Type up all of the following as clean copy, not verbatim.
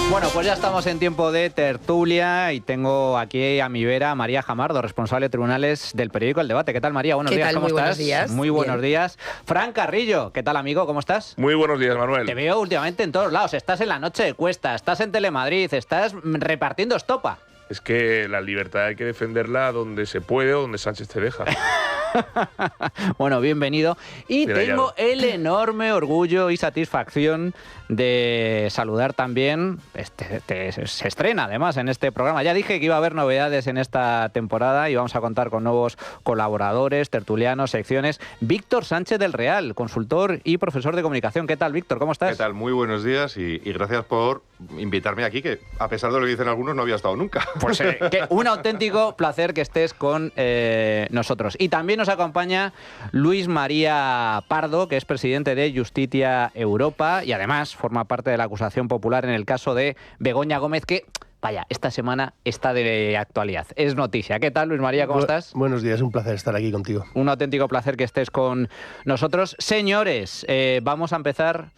Bueno, pues ya estamos en tiempo de tertulia y tengo aquí a mi vera a María Jamardo, responsable de tribunales del periódico El Debate. ¿Qué tal, María? Buenos días, ¿cómo estás? Buenos días. Muy buenos días. Fran Carrillo, ¿qué tal, amigo? ¿Cómo estás? Muy buenos días, Manuel. Te veo últimamente en todos lados. Estás en La Noche de Cuesta, estás en Telemadrid, estás repartiendo estopa. Es que la libertad hay que defenderla donde se puede o donde Sánchez te deja. Bueno, bienvenido. Y Bien tengo hallado. el enorme orgullo y satisfacción de saludar también, se estrena además en este programa. Ya dije que iba a haber novedades en esta temporada y vamos a contar con nuevos colaboradores, tertulianos, secciones. Víctor Sánchez del Real, consultor y profesor de comunicación. ¿Qué tal, Víctor? ¿Cómo estás? ¿Qué tal? Muy buenos días y gracias por invitarme aquí, que a pesar de lo que dicen algunos no había estado nunca. Pues un auténtico placer que estés con nosotros. Y también nos acompaña Luis María Pardo, que es presidente de Justitia Europa y además forma parte de la acusación popular en el caso de Begoña Gómez, que, vaya, esta semana está de actualidad. Es noticia. ¿Qué tal, Luis María? ¿Cómo estás? Buenos días, un placer estar aquí contigo. Un auténtico placer que estés con nosotros. Señores, vamos a empezar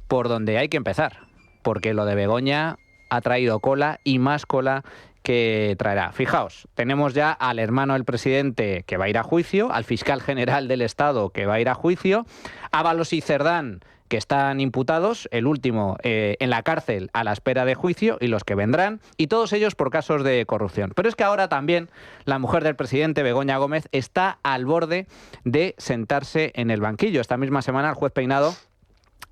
por donde hay que empezar, porque lo de Begoña ha traído cola y más cola que traerá. Fijaos, tenemos ya al hermano del presidente que va a ir a juicio, al fiscal general del Estado que va a ir a juicio, Ábalos y Cerdán que están imputados, el último en la cárcel a la espera de juicio y los que vendrán, y todos ellos por casos de corrupción. Pero es que ahora también la mujer del presidente, Begoña Gómez, está al borde de sentarse en el banquillo. Esta misma semana el juez Peinado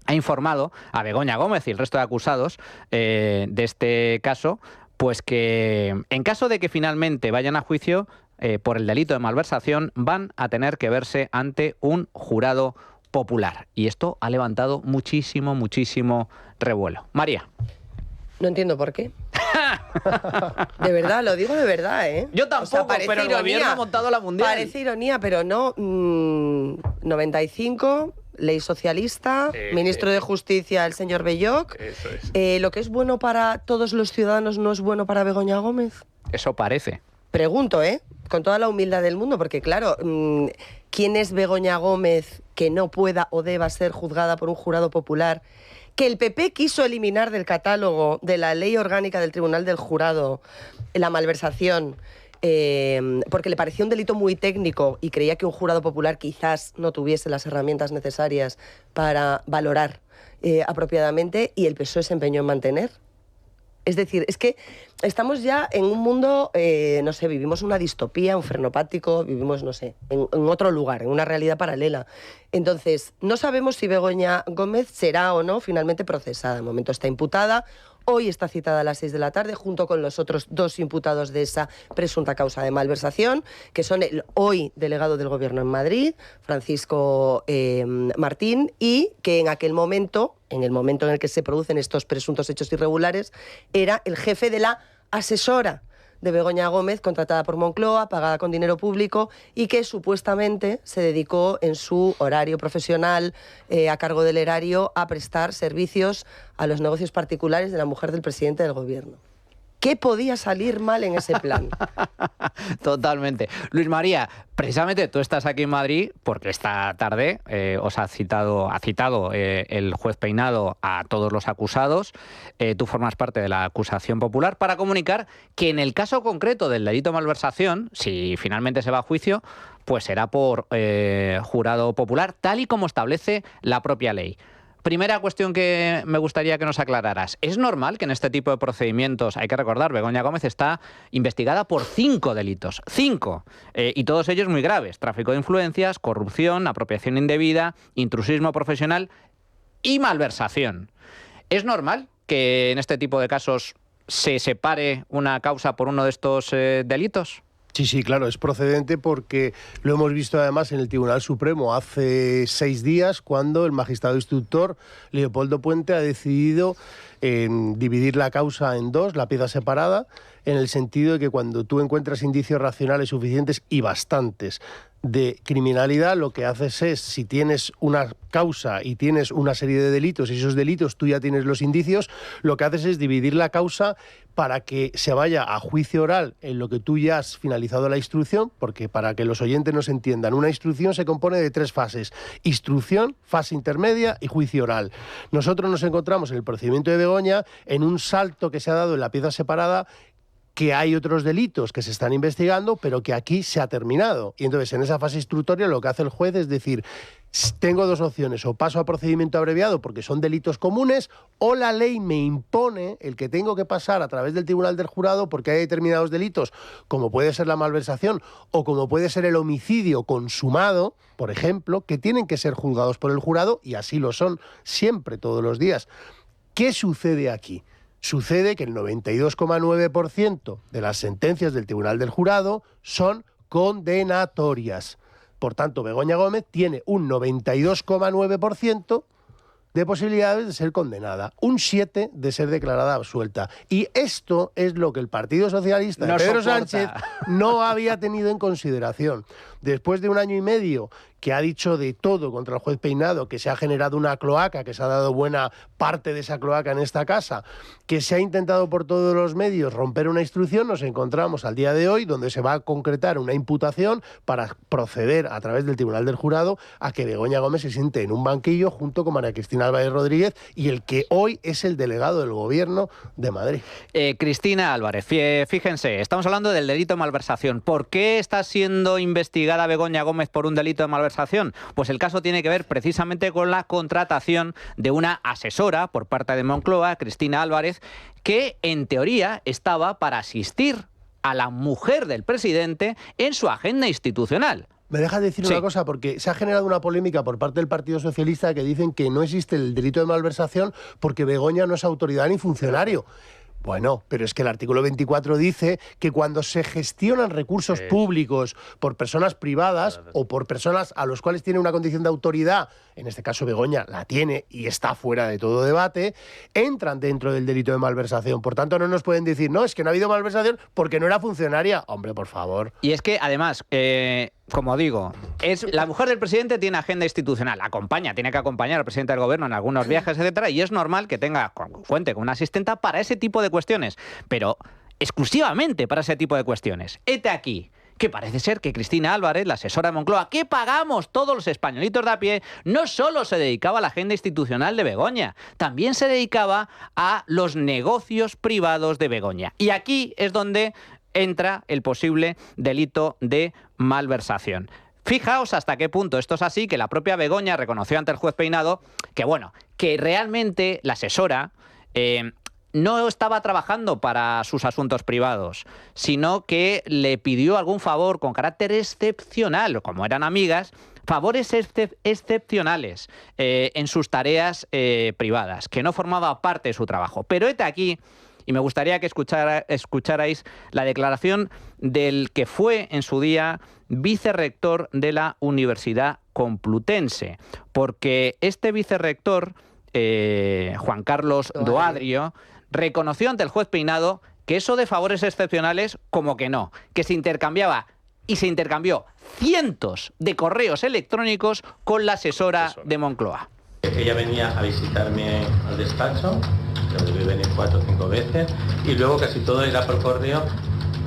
ha informado a Begoña Gómez y el resto de acusados de este caso, pues que en caso de que finalmente vayan a juicio por el delito de malversación, van a tener que verse ante un jurado popular. Y esto ha levantado muchísimo revuelo. María. No entiendo por qué. De verdad, lo digo de verdad, ¿eh? Yo tampoco, pero el gobierno ha montado la mundial. Parece ironía, pero no. 95... Ley socialista, ministro de Justicia, el señor Belloc. Eso es. ¿Lo que es bueno para todos los ciudadanos no es bueno para Begoña Gómez? Eso parece. Pregunto, con toda la humildad del mundo, porque claro, ¿quién es Begoña Gómez que no pueda o deba ser juzgada por un jurado popular? Que el PP quiso eliminar del catálogo de la ley orgánica del Tribunal del Jurado la malversación, porque le parecía un delito muy técnico y creía que un jurado popular quizás no tuviese las herramientas necesarias para valorar apropiadamente, y el PSOE se empeñó en mantener. Es decir, es que estamos ya en un mundo, no sé, vivimos una distopía, un frenopático, vivimos, no sé, en otro lugar, en una realidad paralela. Entonces, no sabemos si Begoña Gómez será o no finalmente procesada. De momento está imputada. Hoy está citada a las 6 de la tarde junto con los otros 2 imputados de esa presunta causa de malversación, que son el hoy delegado del Gobierno en Madrid, Francisco Martín, y que en aquel momento, en el momento en el que se producen estos presuntos hechos irregulares, era el jefe de la asesora de Begoña Gómez, contratada por Moncloa, pagada con dinero público, y que supuestamente se dedicó en su horario profesional a cargo del erario a prestar servicios a los negocios particulares de la mujer del presidente del Gobierno. ¿Qué podía salir mal en ese plan? Totalmente. Luis María, precisamente tú estás aquí en Madrid porque esta tarde os ha citado el juez Peinado a todos los acusados. Tú formas parte de la acusación popular para comunicar que en el caso concreto del delito de malversación, si finalmente se va a juicio, pues será por jurado popular, tal y como establece la propia ley. Primera cuestión que me gustaría que nos aclararas. ¿Es normal que en este tipo de procedimientos, hay que recordar, Begoña Gómez está investigada por 5 delitos, 5, y todos ellos muy graves: tráfico de influencias, corrupción, apropiación indebida, intrusismo profesional y malversación? ¿Es normal que en este tipo de casos se separe una causa por uno de estos delitos? Sí, claro, es procedente porque lo hemos visto además en el Tribunal Supremo hace 6 días, cuando el magistrado instructor Leopoldo Puente ha decidido dividir la causa en 2, la pieza separada, en el sentido de que cuando tú encuentras indicios racionales suficientes y bastantes de criminalidad, lo que haces es, si tienes una causa y tienes una serie de delitos y esos delitos tú ya tienes los indicios, lo que haces es dividir la causa para que se vaya a juicio oral en lo que tú ya has finalizado la instrucción, porque para que los oyentes nos entiendan, una instrucción se compone de 3 fases: instrucción, fase intermedia y juicio oral. Nosotros nos encontramos en el procedimiento de Begoña en un salto que se ha dado en la pieza separada, que hay otros delitos que se están investigando, pero que aquí se ha terminado. Y entonces, en esa fase instructoria, lo que hace el juez es decir, tengo 2 opciones: o paso a procedimiento abreviado porque son delitos comunes, o la ley me impone el que tengo que pasar a través del Tribunal del Jurado porque hay determinados delitos, como puede ser la malversación o como puede ser el homicidio consumado, por ejemplo, que tienen que ser juzgados por el jurado, y así lo son siempre, todos los días. ¿Qué sucede aquí? Sucede que el 92,9% de las sentencias del Tribunal del Jurado son condenatorias. Por tanto, Begoña Gómez tiene un 92,9% de posibilidades de ser condenada, un 7% de ser declarada absuelta. Y esto es lo que el Partido Socialista de Pedro Sánchez no había tenido en consideración. Después de 1 año y medio que ha dicho de todo contra el juez Peinado, que se ha generado una cloaca, que se ha dado buena parte de esa cloaca en esta casa, que se ha intentado por todos los medios romper una instrucción, nos encontramos al día de hoy donde se va a concretar una imputación para proceder a través del Tribunal del Jurado a que Begoña Gómez se siente en un banquillo junto con María Cristina Álvarez Rodríguez y el que hoy es el delegado del Gobierno de Madrid. Cristina Álvarez, fíjense, estamos hablando del delito de malversación. ¿Por qué está siendo investigada Begoña Gómez por un delito de malversación? Pues el caso tiene que ver precisamente con la contratación de una asesora por parte de Moncloa, Cristina Álvarez, que en teoría estaba para asistir a la mujer del presidente en su agenda institucional. ¿Me dejas decir una cosa? Porque se ha generado una polémica por parte del Partido Socialista que dicen que no existe el delito de malversación porque Begoña no es autoridad ni funcionario. Bueno, pero es que el artículo 24 dice que cuando se gestionan recursos públicos por personas privadas o por personas a los cuales tiene una condición de autoridad, en este caso Begoña la tiene y está fuera de todo debate, entran dentro del delito de malversación. Por tanto, no nos pueden decir, no, es que no ha habido malversación porque no era funcionaria. Hombre, por favor. Y es que, además, como digo, la mujer del presidente tiene agenda institucional, tiene que acompañar al presidente del gobierno en algunos viajes, etcétera, y es normal que cuente con una asistenta para ese tipo de cuestiones, pero exclusivamente para ese tipo de cuestiones. Hete aquí que parece ser que Cristina Álvarez, la asesora de Moncloa, que pagamos todos los españolitos de a pie, no solo se dedicaba a la agenda institucional de Begoña, también se dedicaba a los negocios privados de Begoña. Y aquí es donde entra el posible delito de malversación. Fijaos hasta qué punto esto es así, que la propia Begoña reconoció ante el juez Peinado que realmente la asesora no estaba trabajando para sus asuntos privados, sino que le pidió algún favor con carácter excepcional, como eran amigas, favores excepcionales en sus tareas privadas, que no formaba parte de su trabajo. Pero hete aquí, y me gustaría que escucharais la declaración del que fue en su día vicerrector de la Universidad Complutense, porque este vicerrector, Juan Carlos Doadrio, reconoció ante el juez Peinado que eso de favores excepcionales, como que no, que se intercambiaba y se intercambió cientos de correos electrónicos con la asesora de Moncloa. Ella venía a visitarme al despacho, debí venir 4 o 5 veces, y luego casi todo era por correo,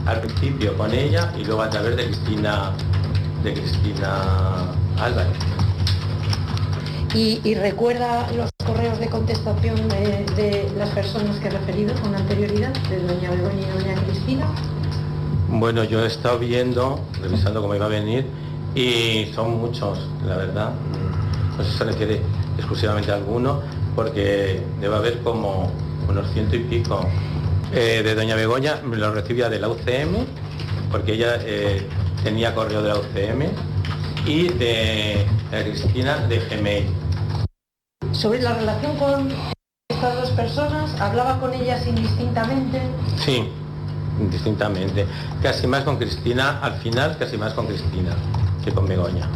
al principio con ella y luego a través de Cristina Álvarez. ¿Y recuerda los correos de contestación de las personas que he referido con anterioridad, de doña Begoña y doña Cristina? Bueno, yo he estado revisando cómo iba a venir, y son muchos, la verdad. No se refiere exclusivamente a alguno, porque debe haber como unos 100 y pico. De doña Begoña me lo recibía de la UCM, porque ella tenía correo de la UCM, y de Cristina de Gmail. Sobre la relación con estas dos personas, ¿hablaba con ellas indistintamente? Sí, indistintamente. Casi más con Cristina, al final casi más con Cristina que con Begoña.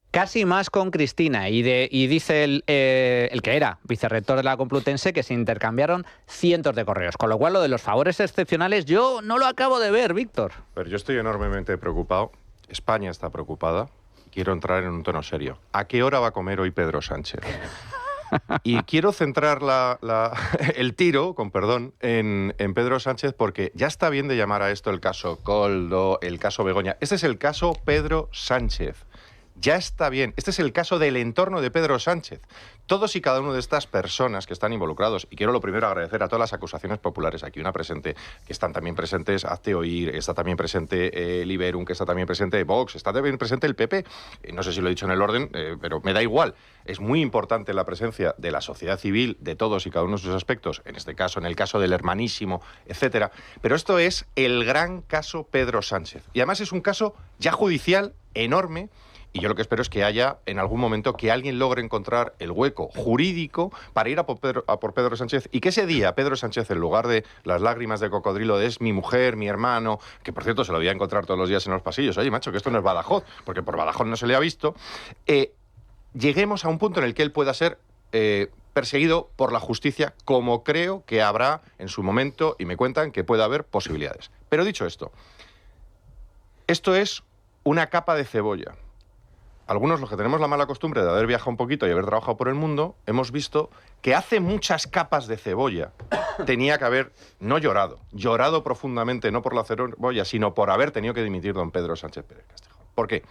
Casi más con Cristina, y dice el que era vicerrector de la Complutense que se intercambiaron cientos de correos, con lo cual lo de los favores excepcionales yo no lo acabo de ver, Víctor. Pero yo estoy enormemente preocupado España está preocupada. Quiero entrar en un tono serio. ¿A qué hora va a comer hoy Pedro Sánchez? Y quiero centrar el tiro, con perdón, en Pedro Sánchez, porque ya está bien de llamar a esto el caso Koldo, el caso Begoña. Este es el caso Pedro Sánchez. Ya está bien. Este es el caso del entorno de Pedro Sánchez. Todos y cada uno de estas personas que están involucrados, y quiero lo primero agradecer a todas las acusaciones populares, aquí una presente, que están también presentes Hazte Oír, está también presente Liberum, que está también presente Vox, está también presente el PP. No sé si lo he dicho en el orden, pero me da igual. Es muy importante la presencia de la sociedad civil, de todos y cada uno de sus aspectos, en este caso, en el caso del hermanísimo, etcétera. Pero esto es el gran caso Pedro Sánchez. Y además es un caso ya judicial enorme. Y yo lo que espero es que haya, en algún momento, que alguien logre encontrar el hueco jurídico para ir a por Pedro Sánchez, y que ese día Pedro Sánchez, en lugar de las lágrimas de cocodrilo de es mi mujer, mi hermano, que por cierto se lo voy a encontrar todos los días en los pasillos, oye, macho, que esto no es Badajoz, porque por Badajoz no se le ha visto, lleguemos a un punto en el que él pueda ser perseguido por la justicia, como creo que habrá en su momento, y me cuentan que puede haber posibilidades. Pero dicho esto es una capa de cebolla. Algunos, los que tenemos la mala costumbre de haber viajado un poquito y haber trabajado por el mundo, hemos visto que hace muchas capas de cebolla tenía que haber, no llorado profundamente, no por la cebolla, sino por haber tenido que dimitir don Pedro Sánchez Pérez Castejón. ¿Por qué?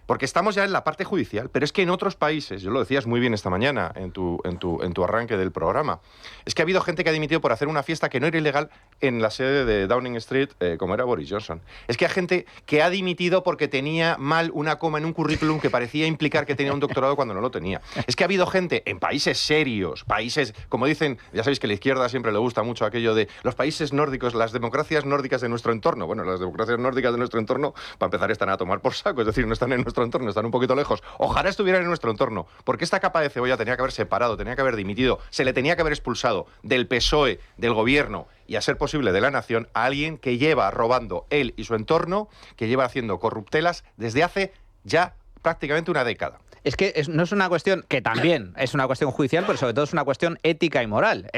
Porque estamos ya en la parte judicial, pero es que en otros países, yo lo decías muy bien esta mañana en tu arranque del programa, es que ha habido gente que ha dimitido por hacer una fiesta que no era ilegal en la sede de Downing Street, como era Boris Johnson. Es que hay gente que ha dimitido porque tenía mal una coma en un currículum que parecía implicar que tenía un doctorado cuando no lo tenía. Es que ha habido gente en países serios, países, como dicen, ya sabéis que a la izquierda siempre le gusta mucho aquello de los países nórdicos, las democracias nórdicas de nuestro entorno. Bueno, las democracias nórdicas de nuestro entorno, para empezar, están a tomar por saco, es decir, no están en nuestro entorno, están un poquito lejos. Ojalá estuvieran en nuestro entorno, porque esta capa de cebolla tenía que haber separado, tenía que haber dimitido, se le tenía que haber expulsado del PSOE, del gobierno y, a ser posible, de la nación, a alguien que lleva robando él y su entorno, que lleva haciendo corruptelas desde hace ya prácticamente una década. Es que no es una cuestión, que también es una cuestión judicial, pero sobre todo es una cuestión ética y moral.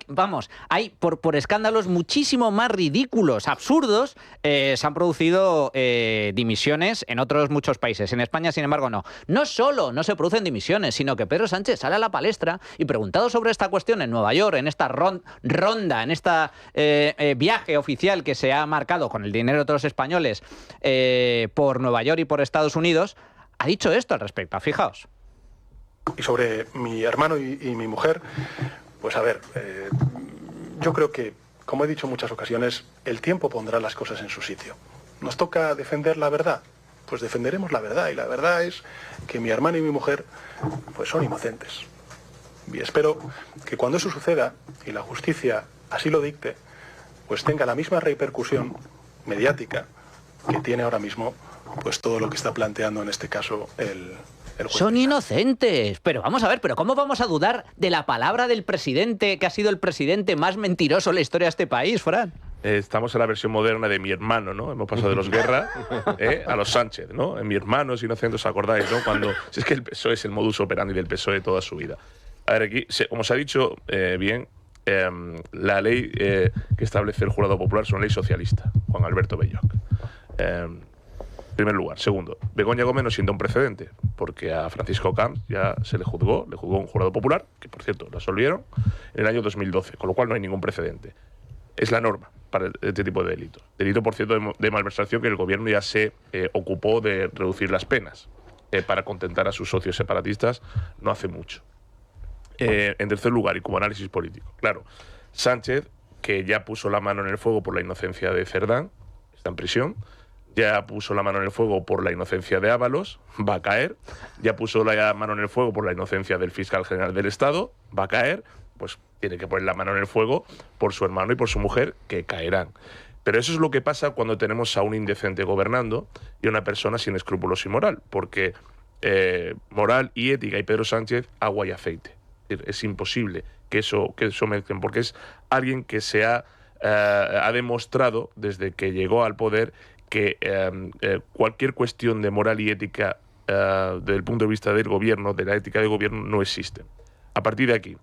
Vamos, hay por escándalos muchísimo más ridículos, absurdos, se han producido dimisiones en otros muchos países. En España, sin embargo, no. No solo no se producen dimisiones, sino que Pedro Sánchez sale a la palestra y, preguntado sobre esta cuestión en Nueva York, en esta ronda, en este viaje oficial que se ha marcado con el dinero de otros españoles por Nueva York y por Estados Unidos, ha dicho esto al respecto, fijaos. Y sobre mi hermano y mi mujer, pues a ver, yo creo que, como he dicho en muchas ocasiones, el tiempo pondrá las cosas en su sitio. ¿Nos toca defender la verdad? Pues defenderemos la verdad, y la verdad es que mi hermano y mi mujer pues son inocentes. Y espero que cuando eso suceda, y la justicia así lo dicte, pues tenga la misma repercusión mediática que tiene ahora mismo pues todo lo que está planteando en este caso el juez. Son inocentes. Pero vamos a ver, ¿pero cómo vamos a dudar de la palabra del presidente, que ha sido el presidente más mentiroso en la historia de este país, Fran? Estamos en la versión moderna de mi hermano, ¿no? Hemos pasado de los Guerra a los Sánchez, ¿no? En mi hermano es inocente, ¿os acordáis, no? Si es que el PSOE es el modus operandi del PSOE toda su vida. A ver, aquí, como se ha dicho bien, la ley que establece el jurado popular es una ley socialista, Juan Alberto Belloc. En primer lugar. Segundo, Begoña Gómez no sienta un precedente, porque a Francisco Camps ya se le juzgó un jurado popular, que por cierto lo absolvieron, en el año 2012, con lo cual no hay ningún precedente. Es la norma para este tipo de delitos. Delito, por cierto, de malversación, que el gobierno ya se ocupó de reducir las penas para contentar a sus socios separatistas no hace mucho. En tercer lugar, y como análisis político, claro, Sánchez, que ya puso la mano en el fuego por la inocencia de Cerdán, está en prisión. Ya puso la mano en el fuego por la inocencia de Ábalos, va a caer. Ya puso la mano en el fuego por la inocencia del fiscal general del Estado, va a caer. Pues tiene que poner la mano en el fuego por su hermano y por su mujer, que caerán. Pero eso es lo que pasa cuando tenemos a un indecente gobernando y a una persona sin escrúpulos y moral. Porque moral y ética y Pedro Sánchez, agua y aceite. Es imposible que eso mezclen, porque es alguien que se ha demostrado desde que llegó al poder que cualquier cuestión de moral y ética desde el punto de vista del gobierno, de la ética del gobierno, no existe. A partir de aquí,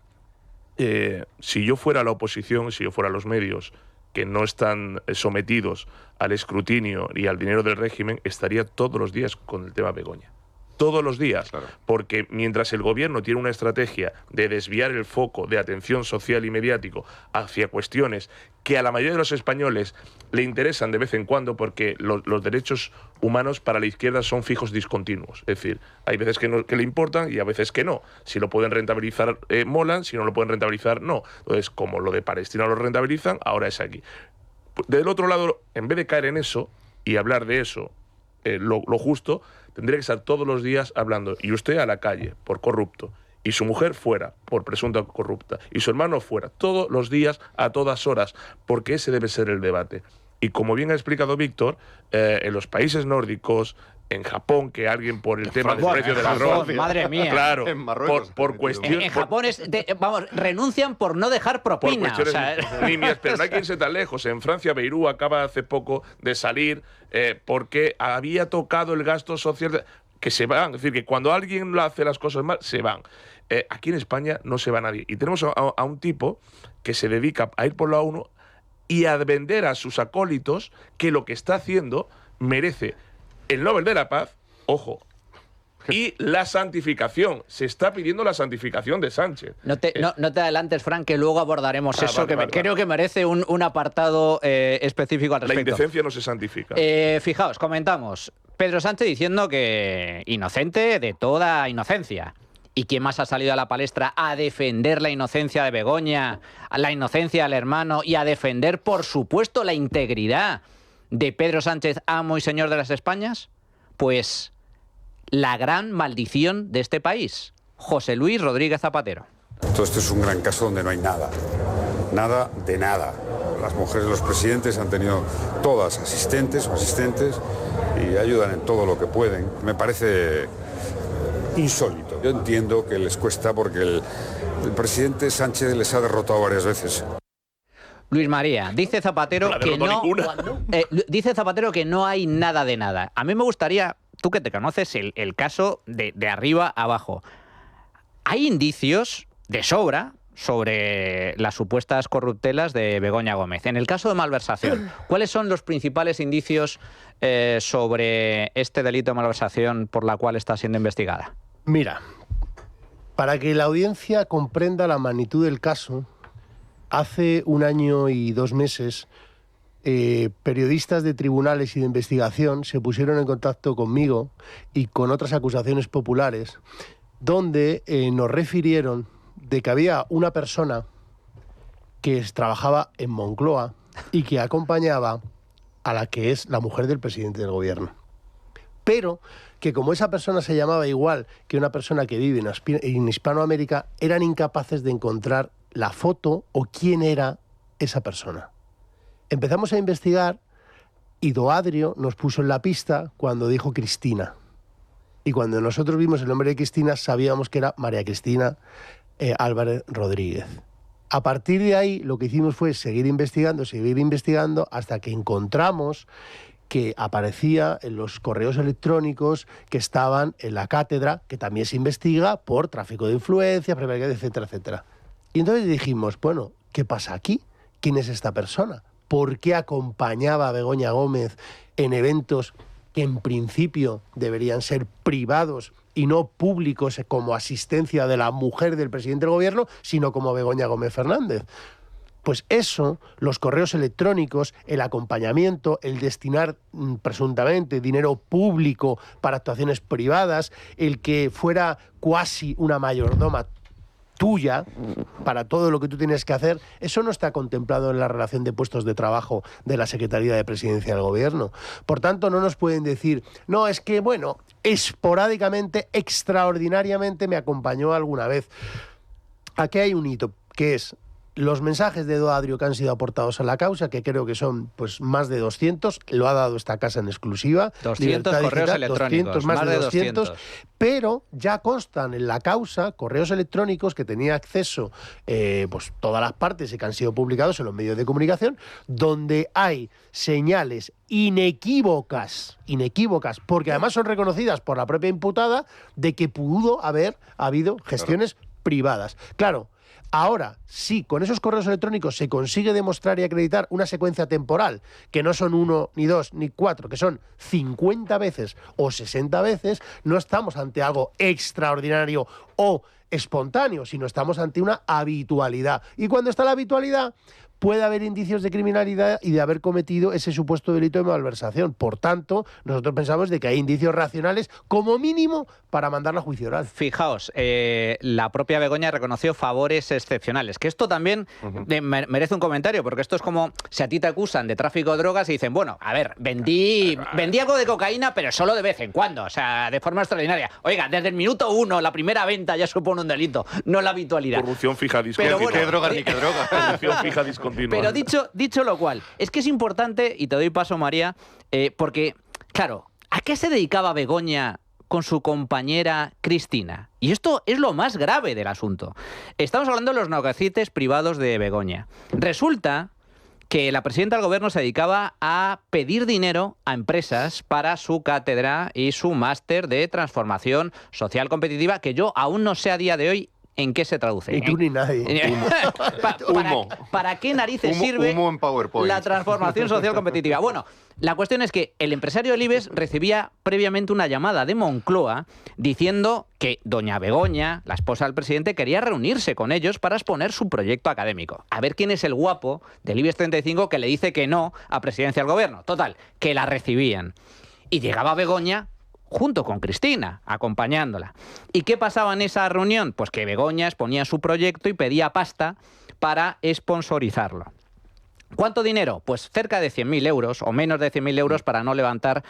si yo fuera la oposición, si yo fuera los medios que no están sometidos al escrutinio y al dinero del régimen, estaría todos los días con el tema Begoña. Todos los días, claro. Porque mientras el gobierno tiene una estrategia de desviar el foco de atención social y mediático hacia cuestiones que a la mayoría de los españoles le interesan de vez en cuando, porque los derechos humanos para la izquierda son fijos discontinuos. Es decir, hay veces que le importan y a veces que no. Si lo pueden rentabilizar, molan; si no lo pueden rentabilizar, no. Entonces, como lo de Palestina lo rentabilizan, ahora es aquí. Del otro lado, en vez de caer en eso y hablar de eso, lo justo, tendría que estar todos los días hablando, y usted a la calle por corrupto, y su mujer fuera por presunta corrupta, y su hermano fuera, todos los días, a todas horas, porque ese debe ser el debate. Y como bien ha explicado Víctor, en los países nórdicos, en Japón, que alguien por el tema del precio del arroz... Madre mía. Claro, en Marruecos, por cuestión... En Japón renuncian por no dejar propina. Por cuestiones nimias, pero no hay que irse tan lejos. En Francia, Beirut acaba hace poco de salir porque había tocado el gasto social... que se van, es decir, que cuando alguien lo hace las cosas mal, se van. Aquí en España no se va nadie. Y tenemos a un tipo que se dedica a ir por la ONU y a vender a sus acólitos que lo que está haciendo merece el Nobel de la Paz, ojo, y la santificación. Se está pidiendo la santificación de Sánchez. No te adelantes, Fran, que luego abordaremos eso, vale, creo que merece un apartado específico al respecto. La indecencia no se santifica. Fijaos, comentamos. Pedro Sánchez diciendo que inocente de toda inocencia. ¿Y quién más ha salido a la palestra a defender la inocencia de Begoña, la inocencia del hermano y a defender, por supuesto, la integridad de Pedro Sánchez, amo y señor de las Españas? Pues la gran maldición de este país, José Luis Rodríguez Zapatero. Todo esto es un gran caso donde no hay nada. Nada de nada. Las mujeres de los presidentes han tenido todas asistentes o asistentes y ayudan en todo lo que pueden. Me parece insólito. Yo entiendo que les cuesta porque el presidente Sánchez les ha derrotado varias veces. Luis María, dice Zapatero que no hay nada de nada. A mí me gustaría, tú que te conoces el caso de arriba a abajo. Hay indicios de sobra sobre las supuestas corruptelas de Begoña Gómez. En el caso de malversación, ¿cuáles son los principales indicios sobre este delito de malversación por la cual está siendo investigada? Mira, para que la audiencia comprenda la magnitud del caso, hace 1 año y 2 meses, periodistas de tribunales y de investigación se pusieron en contacto conmigo y con otras acusaciones populares, donde nos refirieron de que había una persona que trabajaba en Moncloa y que acompañaba a la que es la mujer del presidente del gobierno. Pero que como esa persona se llamaba igual que una persona que vive en Hispanoamérica, eran incapaces de encontrar la foto o quién era esa persona. Empezamos a investigar y Doadrio nos puso en la pista cuando dijo Cristina. Y cuando nosotros vimos el nombre de Cristina, sabíamos que era María Cristina Álvarez Rodríguez. A partir de ahí, lo que hicimos fue seguir investigando hasta que encontramos que aparecía en los correos electrónicos que estaban en la cátedra, que también se investiga por tráfico de influencias, etcétera, etcétera. Y entonces dijimos, bueno, ¿qué pasa aquí? ¿Quién es esta persona? ¿Por qué acompañaba a Begoña Gómez en eventos que en principio deberían ser privados y no públicos como asistencia de la mujer del presidente del gobierno, sino como Begoña Gómez Fernández? Pues eso, los correos electrónicos, el acompañamiento, el destinar presuntamente dinero público para actuaciones privadas, el que fuera cuasi una mayordoma tuya para todo lo que tú tienes que hacer, eso no está contemplado en la relación de puestos de trabajo de la Secretaría de Presidencia del Gobierno. Por tanto, no nos pueden decir, no, es que, bueno, esporádicamente, extraordinariamente me acompañó alguna vez. Aquí hay un hito, que es los mensajes de Doadrio que han sido aportados a la causa, que creo que son pues más de 200, lo ha dado esta casa en exclusiva. 200 Libertad correos Digital, electrónicos, 200, más de 200, pero ya constan en la causa correos electrónicos que tenía acceso pues todas las partes y que han sido publicados en los medios de comunicación, donde hay señales inequívocas, porque además son reconocidas por la propia imputada, de que pudo haber habido gestiones privadas. Claro, Ahora, si con esos correos electrónicos se consigue demostrar y acreditar una secuencia temporal, que no son 1, ni 2, ni 4, que son 50 veces o 60 veces, no estamos ante algo extraordinario o espontáneo, sino estamos ante una habitualidad. Y cuando está la habitualidad, puede haber indicios de criminalidad y de haber cometido ese supuesto delito de malversación. Por tanto, nosotros pensamos de que hay indicios racionales, como mínimo, para mandarla a juicio oral. Fijaos, la propia Begoña reconoció favores excepcionales, que esto también merece un comentario, porque esto es como si a ti te acusan de tráfico de drogas y dicen, bueno, a ver, vendí algo de cocaína, pero solo de vez en cuando, o sea, de forma extraordinaria. Oiga, desde el minuto 1, la primera venta ya supone un delito, no la habitualidad. Corrupción fija discontinua. Bueno, ¿Qué drogas ni qué drogas? Corrupción fija discontinua. Pero dicho lo cual, es que es importante, y te doy paso, María, porque, claro, ¿a qué se dedicaba Begoña con su compañera Cristina? Y esto es lo más grave del asunto. Estamos hablando de los negocios privados de Begoña. Resulta que la presidenta del gobierno se dedicaba a pedir dinero a empresas para su cátedra y su máster de transformación social competitiva, que yo aún no sé a día de hoy ¿en qué se traduce? Ni tú ni nadie. ¿Para qué narices sirve humo en PowerPoint. la transformación social competitiva? Bueno, la cuestión es que el empresario del IBEX recibía previamente una llamada de Moncloa diciendo que doña Begoña, la esposa del presidente, quería reunirse con ellos para exponer su proyecto académico. A ver quién es el guapo del IBEX 35 que le dice que no a presidencia del gobierno. Total, que la recibían. Y llegaba Begoña junto con Cristina, acompañándola. ¿Y qué pasaba en esa reunión? Pues que Begoña exponía su proyecto y pedía pasta para sponsorizarlo. ¿Cuánto dinero? Pues cerca de 100.000 euros o menos de 100.000 euros para no levantar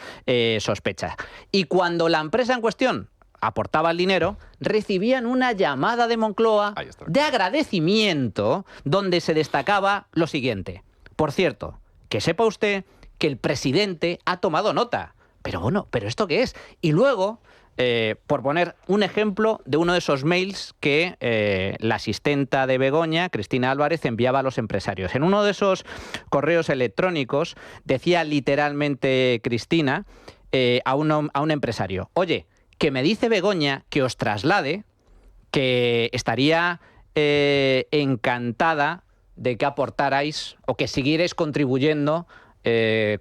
sospechas. Y cuando la empresa en cuestión aportaba el dinero, recibían una llamada de Moncloa de agradecimiento donde se destacaba lo siguiente. Por cierto, que sepa usted que el presidente ha tomado nota. Pero bueno, ¿pero esto qué es? Y luego, por poner un ejemplo de uno de esos mails que la asistenta de Begoña, Cristina Álvarez, enviaba a los empresarios. En uno de esos correos electrónicos decía literalmente Cristina a un empresario, oye, que me dice Begoña que os traslade, que estaría encantada de que aportarais o que siguierais contribuyendo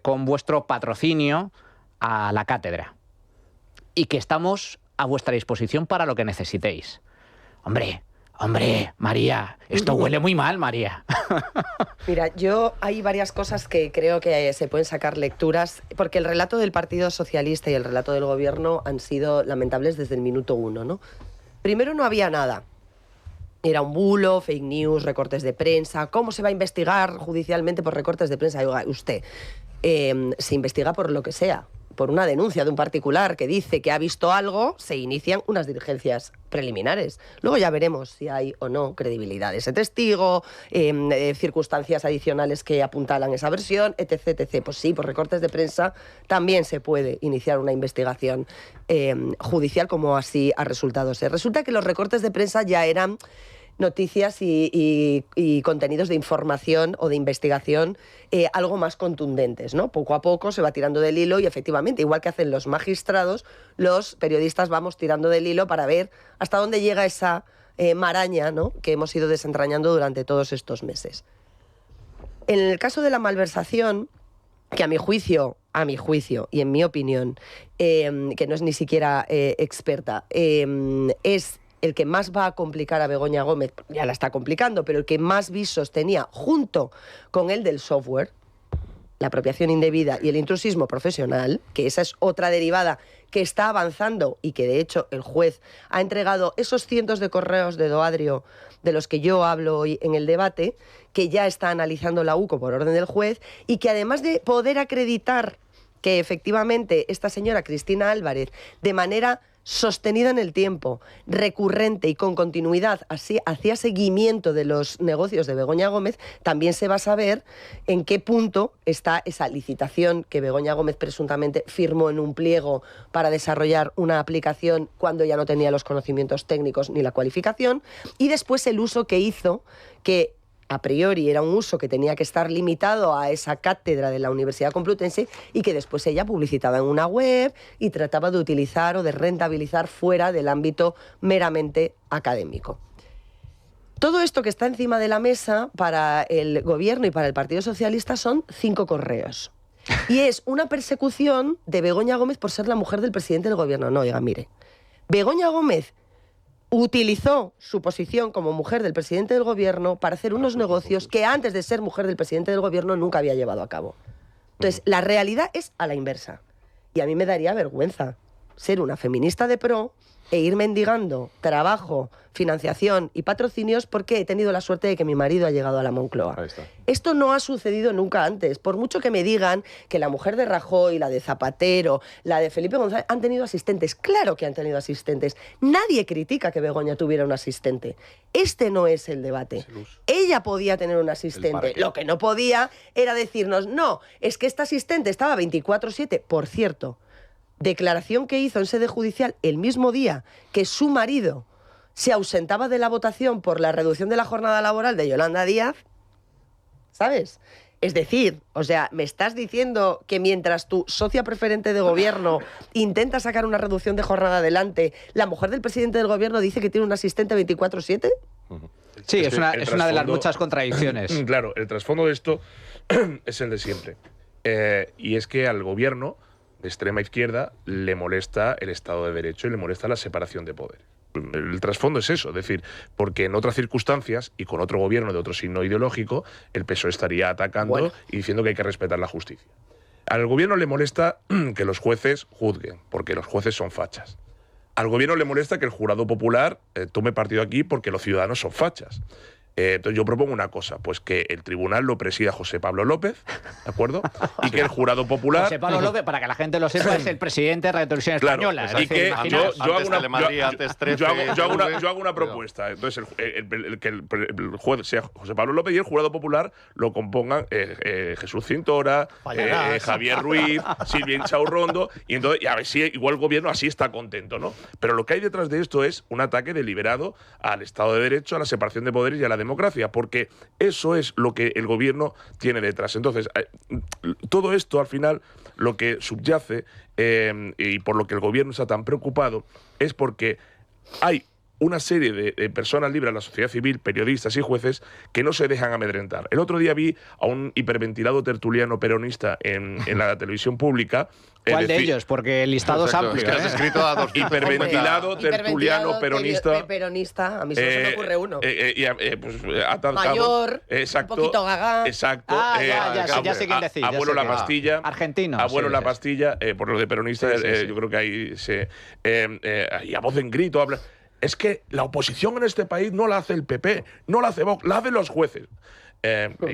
con vuestro patrocinio a la cátedra y que estamos a vuestra disposición para lo que necesitéis. Hombre, María, esto huele muy mal, María. Mira, hay varias cosas que creo que se pueden sacar lecturas, porque el relato del Partido Socialista y el relato del Gobierno han sido lamentables desde el minuto 1, ¿no? Primero, no había nada. Era un bulo, fake news, recortes de prensa. ¿Cómo se va a investigar judicialmente por recortes de prensa? Oiga, usted, se investiga por lo que sea. Por una denuncia de un particular que dice que ha visto algo, se inician unas diligencias preliminares. Luego ya veremos si hay o no credibilidad de ese testigo, circunstancias adicionales que apuntalan esa versión, etc, etc. Pues sí, por recortes de prensa también se puede iniciar una investigación judicial, como así ha resultado ser. Resulta que los recortes de prensa ya eran noticias y contenidos de información o de investigación algo más contundentes, ¿no? Poco a poco se va tirando del hilo y efectivamente, igual que hacen los magistrados, los periodistas vamos tirando del hilo para ver hasta dónde llega esa maraña, ¿no?, que hemos ido desentrañando durante todos estos meses. En el caso de la malversación, que a mi juicio y en mi opinión, que no es ni siquiera experta, es el que más va a complicar a Begoña Gómez, ya la está complicando, pero el que más visos tenía junto con el del software, la apropiación indebida y el intrusismo profesional, que esa es otra derivada que está avanzando y que de hecho el juez ha entregado esos cientos de correos de Doadrio de los que yo hablo hoy en el debate, que ya está analizando la UCO por orden del juez y que además de poder acreditar que efectivamente esta señora Cristina Álvarez, de manera sostenida en el tiempo, recurrente y con continuidad, así hacía seguimiento de los negocios de Begoña Gómez, también se va a saber en qué punto está esa licitación que Begoña Gómez presuntamente firmó en un pliego para desarrollar una aplicación cuando ya no tenía los conocimientos técnicos ni la cualificación, y después el uso que hizo, que a priori era un uso que tenía que estar limitado a esa cátedra de la Universidad Complutense y que después ella publicitaba en una web y trataba de utilizar o de rentabilizar fuera del ámbito meramente académico. Todo esto que está encima de la mesa para el gobierno y para el Partido Socialista son 5 correos. Y es una persecución de Begoña Gómez por ser la mujer del presidente del gobierno. No, oiga, mire. Begoña Gómez utilizó su posición como mujer del presidente del gobierno para hacer unos negocios que antes de ser mujer del presidente del gobierno nunca había llevado a cabo. Entonces, la realidad es a la inversa. Y a mí me daría vergüenza ser una feminista de pro e ir mendigando trabajo, financiación y patrocinios porque he tenido la suerte de que mi marido ha llegado a la Moncloa. Esto no ha sucedido nunca antes. Por mucho que me digan que la mujer de Rajoy, la de Zapatero, la de Felipe González han tenido asistentes. Claro que han tenido asistentes. Nadie critica que Begoña tuviera un asistente. Este no es el debate. Ella podía tener un asistente. Lo que no podía era decirnos, no, es que esta asistente estaba 24/7. Por cierto, declaración que hizo en sede judicial el mismo día que su marido se ausentaba de la votación por la reducción de la jornada laboral de Yolanda Díaz, ¿sabes? Es decir, o sea, me estás diciendo que mientras tu socia preferente de gobierno intenta sacar una reducción de jornada adelante, la mujer del presidente del gobierno dice que tiene un asistente 24/7? Sí, es una de las muchas contradicciones. Claro, el trasfondo de esto es el de siempre. Y es que al gobierno de extrema izquierda le molesta el Estado de Derecho y le molesta la separación de poderes. El trasfondo es eso, es decir, porque en otras circunstancias y con otro gobierno de otro signo ideológico, el PSOE estaría atacando y diciendo que hay que respetar la justicia. Al gobierno le molesta que los jueces juzguen, porque los jueces son fachas. Al gobierno le molesta que el jurado popular tome partido aquí porque los ciudadanos son fachas. Entonces yo propongo una cosa, pues que el tribunal lo presida José Pablo López, ¿de acuerdo? Y que el jurado popular... José Pablo López, para que la gente lo sepa, es el presidente de Radio Televisión Española. Y que yo hago una propuesta. Entonces que el juez sea José Pablo López y el jurado popular lo compongan Jesús Cintora, Javier Ruiz, Silvia Inchaurrondo, y entonces a ver si igual el gobierno así está contento, ¿no? Pero lo que hay detrás de esto es un ataque deliberado al Estado de Derecho, a la separación de poderes y a la democracia, porque eso es lo que el gobierno tiene detrás. Entonces, todo esto al final lo que subyace y por lo que el gobierno está tan preocupado es porque hay una serie de personas libres de la sociedad civil, periodistas y jueces que no se dejan amedrentar. El otro día vi a un hiperventilado tertuliano peronista en la televisión pública. ¿Cuál de ellos? Porque el listado es amplio. Es que has escrito a dos. Hiperventilado, tertuliano, peronista. Peronista, a mí solo se me ocurre uno. Mayor, un poquito gaga. Exacto. Ya sé quién decir. Abuelo la pastilla. Argentino. Abuelo la pastilla. Por lo de peronista, yo creo que ahí se... y a voz en grito habla... Es que la oposición en este país no la hace el PP, no la hace Vox, la hacen los jueces.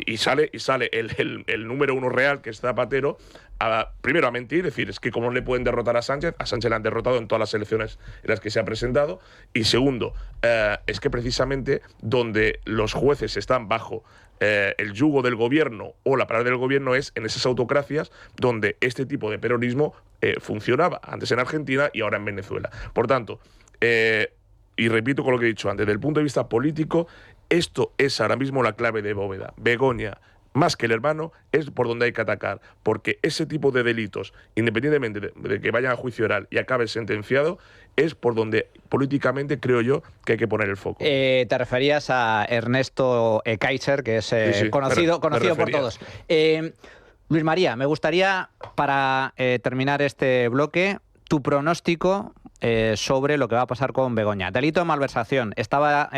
Y sale el número uno real, que es Zapatero, primero a mentir, decir, es que como no le pueden derrotar a Sánchez le han derrotado en todas las elecciones en las que se ha presentado. Y segundo, es que precisamente donde los jueces están bajo el yugo del gobierno o la palabra del gobierno es en esas autocracias donde este tipo de peronismo funcionaba, antes en Argentina y ahora en Venezuela. Por tanto, y repito con lo que he dicho antes, desde el punto de vista político, esto es ahora mismo la clave de Bóveda. Begoña, más que el hermano, es por donde hay que atacar, porque ese tipo de delitos, independientemente de que vayan a juicio oral y acabe sentenciado, es por donde políticamente creo yo que hay que poner el foco. Te referías a Ernesto Kaiser, que es conocido por todos. Luis María, me gustaría, para terminar este bloque, tu pronóstico sobre lo que va a pasar con Begoña. Delito de malversación. Estaba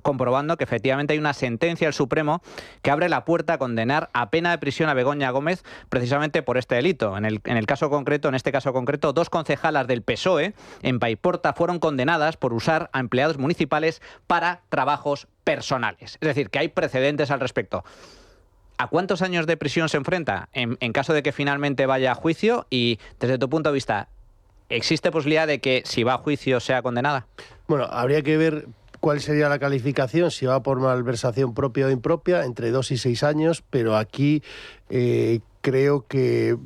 comprobando que efectivamente hay una sentencia del Supremo que abre la puerta a condenar a pena de prisión a Begoña Gómez precisamente por este delito. En este caso concreto, 2 concejalas del PSOE en Paiporta fueron condenadas por usar a empleados municipales para trabajos personales. Es decir, que hay precedentes al respecto. ¿A cuántos años de prisión se enfrenta en caso de que finalmente vaya a juicio? Y desde tu punto de vista, ¿existe posibilidad de que si va a juicio sea condenada? Bueno, habría que ver cuál sería la calificación, si va por malversación propia o impropia, entre 2 y 6 años, pero aquí creo que...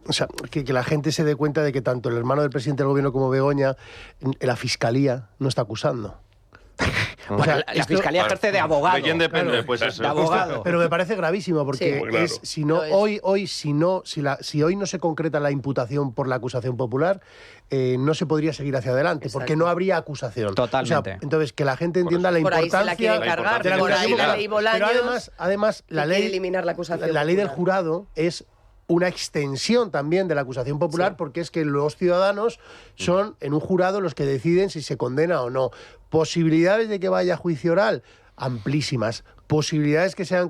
O sea, que la gente se dé cuenta de que tanto el hermano del presidente del gobierno como Begoña, la Fiscalía no está acusando. Bueno, la Fiscalía ejerce de abogado. ¿De quién depende? Claro, pues eso. de abogado. Pero me parece gravísimo porque Sí. Muy claro. si no si hoy no se concreta la imputación por la acusación popular, no se podría seguir hacia adelante porque Exacto. no habría acusación. Totalmente. O sea, entonces que la gente entienda la Por ahí importancia se la quieren cargar, de la por ahí acusación la popular. ley Bolaños, Pero además la que quiere ley eliminar la acusación la ley del popular. jurado es una extensión también de la acusación popular, Sí. porque es que los ciudadanos son en un jurado los que deciden si se condena o no. Posibilidades de que vaya a juicio oral, amplísimas. Posibilidades que sea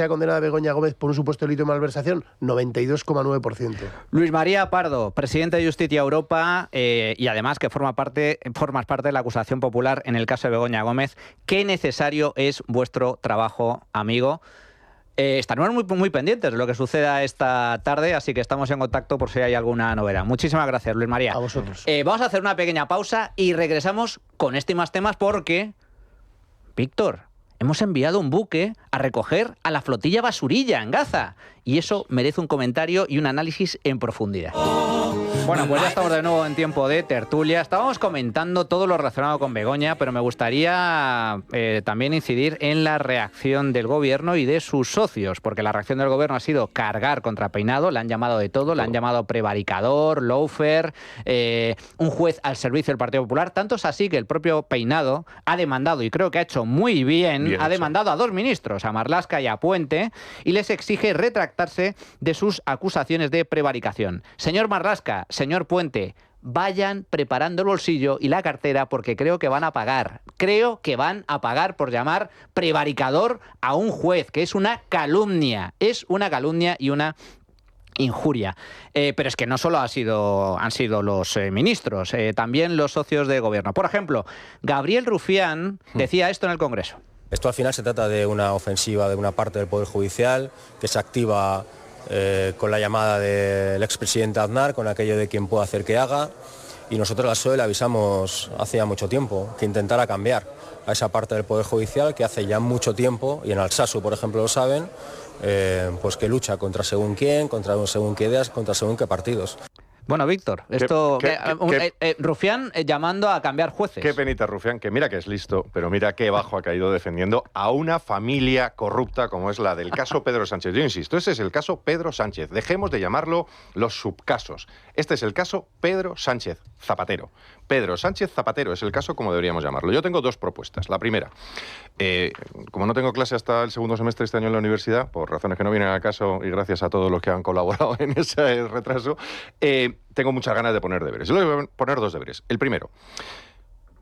condenada Begoña Gómez por un supuesto delito de malversación, 92,9%. Luis María Pardo, presidente de Justicia Europa y además que formas parte de la acusación popular en el caso de Begoña Gómez. Qué necesario es vuestro trabajo, amigo. Estaremos muy pendientes de lo que suceda esta tarde, así que estamos en contacto por si hay alguna novedad. Muchísimas gracias, Luis María. A vosotros. Vamos a hacer una pequeña pausa y regresamos con este y más temas porque, Víctor, hemos enviado un buque a recoger a la flotilla basurilla en Gaza y eso merece un comentario y un análisis en profundidad. Bueno, pues ya estamos de nuevo en tiempo de tertulia. Estábamos comentando todo lo relacionado con Begoña, pero me gustaría también incidir en la reacción del gobierno y de sus socios, porque la reacción del gobierno ha sido cargar contra Peinado, le han llamado de todo, le han llamado prevaricador, loafer, un juez al servicio del Partido Popular. Tanto es así que el propio Peinado ha demandado, y creo que ha hecho muy bien ha demandado a dos ministros, a Marlaska y a Puente, y les exige retractarse de sus acusaciones de prevaricación. Señor Marlaska, señor Puente, vayan preparando el bolsillo y la cartera porque creo que van a pagar. Creo que van a pagar por llamar prevaricador a un juez, que es una calumnia. Es una calumnia y una injuria. Pero es que no solo han sido los ministros, también los socios de gobierno. Por ejemplo, Gabriel Rufián decía esto en el Congreso. Esto al final se trata de una ofensiva de una parte del Poder Judicial que se activa con la llamada del expresidente Aznar, con aquello de quien puede hacer que haga, y nosotros a la SOE le avisamos hace ya mucho tiempo que intentara cambiar a esa parte del Poder Judicial que hace ya mucho tiempo, y en Alsasu por ejemplo lo saben, pues que lucha contra según quién, contra según qué ideas, contra según qué partidos. Bueno, Víctor, esto Rufián llamando a cambiar jueces. Qué penita, Rufián, que mira que es listo, pero mira qué bajo ha caído defendiendo a una familia corrupta como es la del caso Pedro Sánchez. Yo insisto, ese es el caso Pedro Sánchez. Dejemos de llamarlo los subcasos. Este es el caso Pedro Sánchez Zapatero. Pedro Sánchez Zapatero es el caso como deberíamos llamarlo. Yo tengo dos propuestas. La primera, como no tengo clase hasta el segundo semestre este año en la universidad, por razones que no vienen al caso y gracias a todos los que han colaborado en ese retraso, tengo muchas ganas de poner deberes. Yo le voy a poner dos deberes. El primero,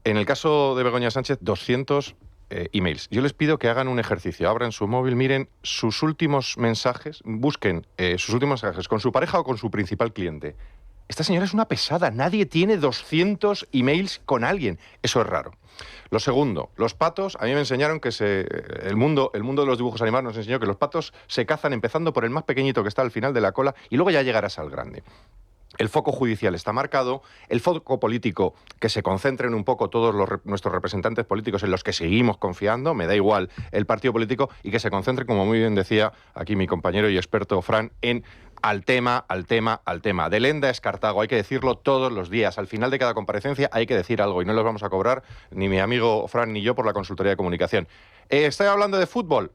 en el caso de Begoña Sánchez, 200 emails. Yo les pido que hagan un ejercicio, abran su móvil, miren sus últimos mensajes, busquen sus últimos mensajes con su pareja o con su principal cliente. Esta señora es una pesada, nadie tiene 200 emails con alguien. Eso es raro. Lo segundo, los patos, a mí me enseñaron que el mundo de los dibujos animados nos enseñó que los patos se cazan empezando por el más pequeñito que está al final de la cola y luego ya llegarás al grande. El foco judicial está marcado, el foco político, que se concentren un poco todos nuestros representantes políticos en los que seguimos confiando, me da igual el partido político, y que se concentren, como muy bien decía aquí mi compañero y experto Fran, en al tema. De Lenda es Cartago, hay que decirlo todos los días. Al final de cada comparecencia hay que decir algo y no los vamos a cobrar ni mi amigo Fran ni yo por la consultoría de comunicación. ¿Estoy hablando de fútbol?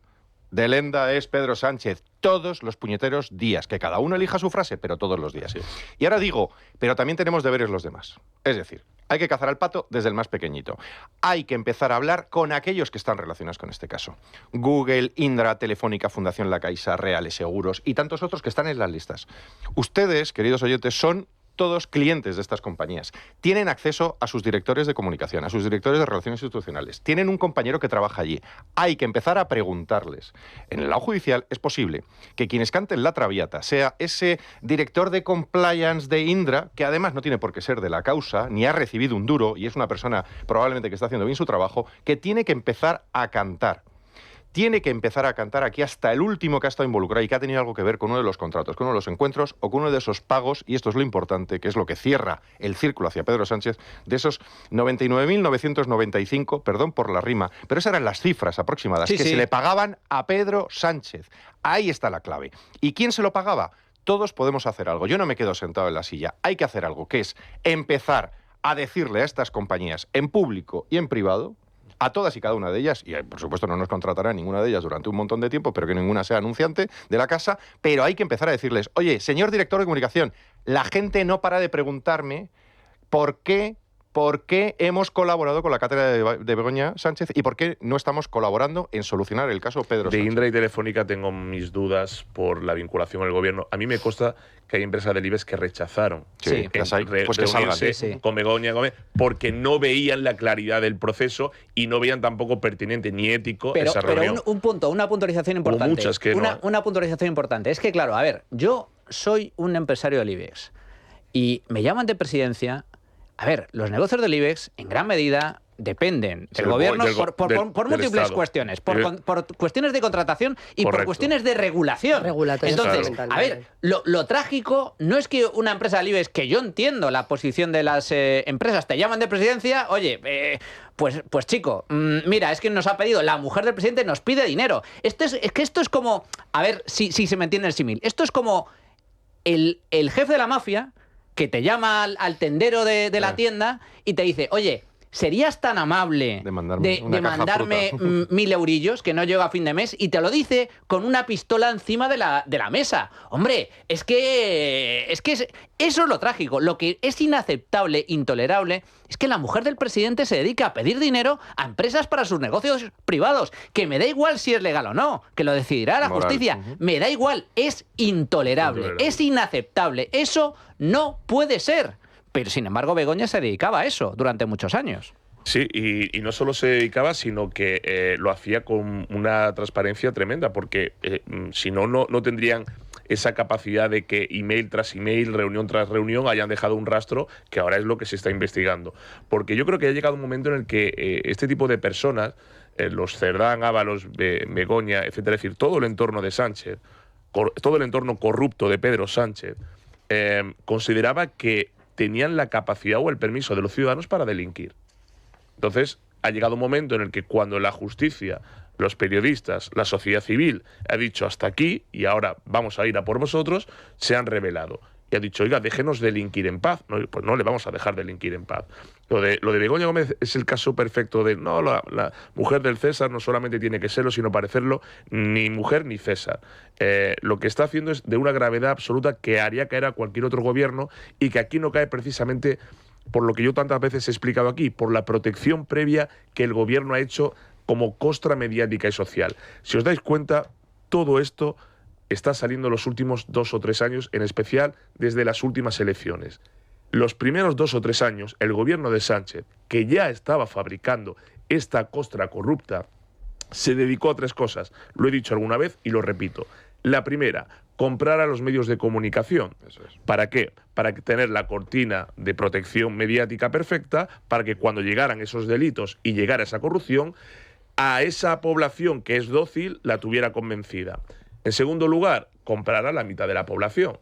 De Lenda es Pedro Sánchez, todos los puñeteros días, que cada uno elija su frase, pero todos los días. Sí. Y ahora digo, pero también tenemos deberes los demás. Es decir, hay que cazar al pato desde el más pequeñito. Hay que empezar a hablar con aquellos que están relacionados con este caso. Google, Indra, Telefónica, Fundación La Caixa, Reales Seguros y tantos otros que están en las listas. Ustedes, queridos oyentes, son todos clientes de estas compañías. Tienen acceso a sus directores de comunicación, a sus directores de relaciones institucionales. Tienen un compañero que trabaja allí. Hay que empezar a preguntarles. En el lado judicial es posible que quienes canten la traviata sea ese director de compliance de Indra, que además no tiene por qué ser de la causa, ni ha recibido un duro, y es una persona probablemente que está haciendo bien su trabajo, que tiene que empezar a cantar. Tiene que empezar a cantar aquí hasta el último que ha estado involucrado y que ha tenido algo que ver con uno de los contratos, con uno de los encuentros o con uno de esos pagos, y esto es lo importante, que es lo que cierra el círculo hacia Pedro Sánchez, de esos 99.995, perdón por la rima, pero esas eran las cifras aproximadas que se le pagaban a Pedro Sánchez. Ahí está la clave. ¿Y quién se lo pagaba? Todos podemos hacer algo. Yo no me quedo sentado en la silla. Hay que hacer algo, que es empezar a decirle a estas compañías en público y en privado a todas y cada una de ellas, y por supuesto no nos contratará ninguna de ellas durante un montón de tiempo, pero que ninguna sea anunciante de la casa, pero hay que empezar a decirles, oye, señor director de comunicación, la gente no para de preguntarme por qué hemos colaborado con la cátedra de Begoña Sánchez y por qué no estamos colaborando en solucionar el caso Pedro Sánchez. De Indra y Telefónica tengo mis dudas por la vinculación al gobierno. A mí me consta que hay empresas del IBEX que rechazaron pues que salgan, con Begoña Gómez porque no veían la claridad del proceso y no veían tampoco pertinente ni ético esa reunión. Pero un punto, una puntualización importante. Hubo muchas que una puntualización importante. Es que, claro, a ver, yo soy un empresario del IBEX y me llaman de presidencia. A ver, los negocios del IBEX, en gran medida, dependen del gobierno por múltiples cuestiones. Por cuestiones de contratación y por cuestiones de regulación. Entonces, a ver, lo trágico no es que una empresa del IBEX, que yo entiendo la posición de las empresas, te llaman de presidencia, oye, pues chico, mira, es que nos ha pedido, la mujer del presidente nos pide dinero. Es que esto es como, a ver si se me entiende el símil, esto es como el jefe de la mafia que te llama al tendero de la tienda y te dice, oye, ¿serías tan amable de mandarme 1.000 eurillos que no llego a fin de mes? Y te lo dice con una pistola encima de la mesa. Hombre, es que eso es lo trágico. Lo que es inaceptable, intolerable, es que la mujer del presidente se dedica a pedir dinero a empresas para sus negocios privados. Que me da igual si es legal o no, que lo decidirá la justicia. Me da igual, es intolerable, es inaceptable. Eso no puede ser. Pero, sin embargo, Begoña se dedicaba a eso durante muchos años. Sí, y no solo se dedicaba, sino que lo hacía con una transparencia tremenda, porque si no tendrían esa capacidad de que email tras email, reunión tras reunión, hayan dejado un rastro, que ahora es lo que se está investigando. Porque yo creo que ha llegado un momento en el que este tipo de personas, los Cerdán, Ábalos, Begoña, etcétera, es decir, todo el entorno de Sánchez, todo el entorno corrupto de Pedro Sánchez, consideraba que tenían la capacidad o el permiso de los ciudadanos para delinquir. Entonces, ha llegado un momento en el que cuando la justicia, los periodistas, la sociedad civil ha dicho hasta aquí y ahora vamos a ir a por vosotros, se han rebelado. Y ha dicho, oiga, déjenos delinquir en paz. No, pues no le vamos a dejar delinquir en paz. Lo de Begoña Gómez es el caso perfecto de, no, la mujer del César no solamente tiene que serlo, sino parecerlo, ni mujer ni César. Lo que está haciendo es de una gravedad absoluta que haría caer a cualquier otro gobierno y que aquí no cae precisamente por lo que yo tantas veces he explicado aquí, por la protección previa que el gobierno ha hecho como costra mediática y social. Si os dais cuenta, todo esto está saliendo los últimos 2 o 3 años, en especial desde las últimas elecciones. Los primeros 2 o 3 años, el gobierno de Sánchez, que ya estaba fabricando esta costra corrupta, se dedicó a 3 cosas. Lo he dicho alguna vez y lo repito. La primera, comprar a los medios de comunicación. Eso es. ¿Para qué? Para tener la cortina de protección mediática perfecta, para que cuando llegaran esos delitos y llegara esa corrupción, a esa población que es dócil la tuviera convencida. En segundo lugar, comprar a la mitad de la población.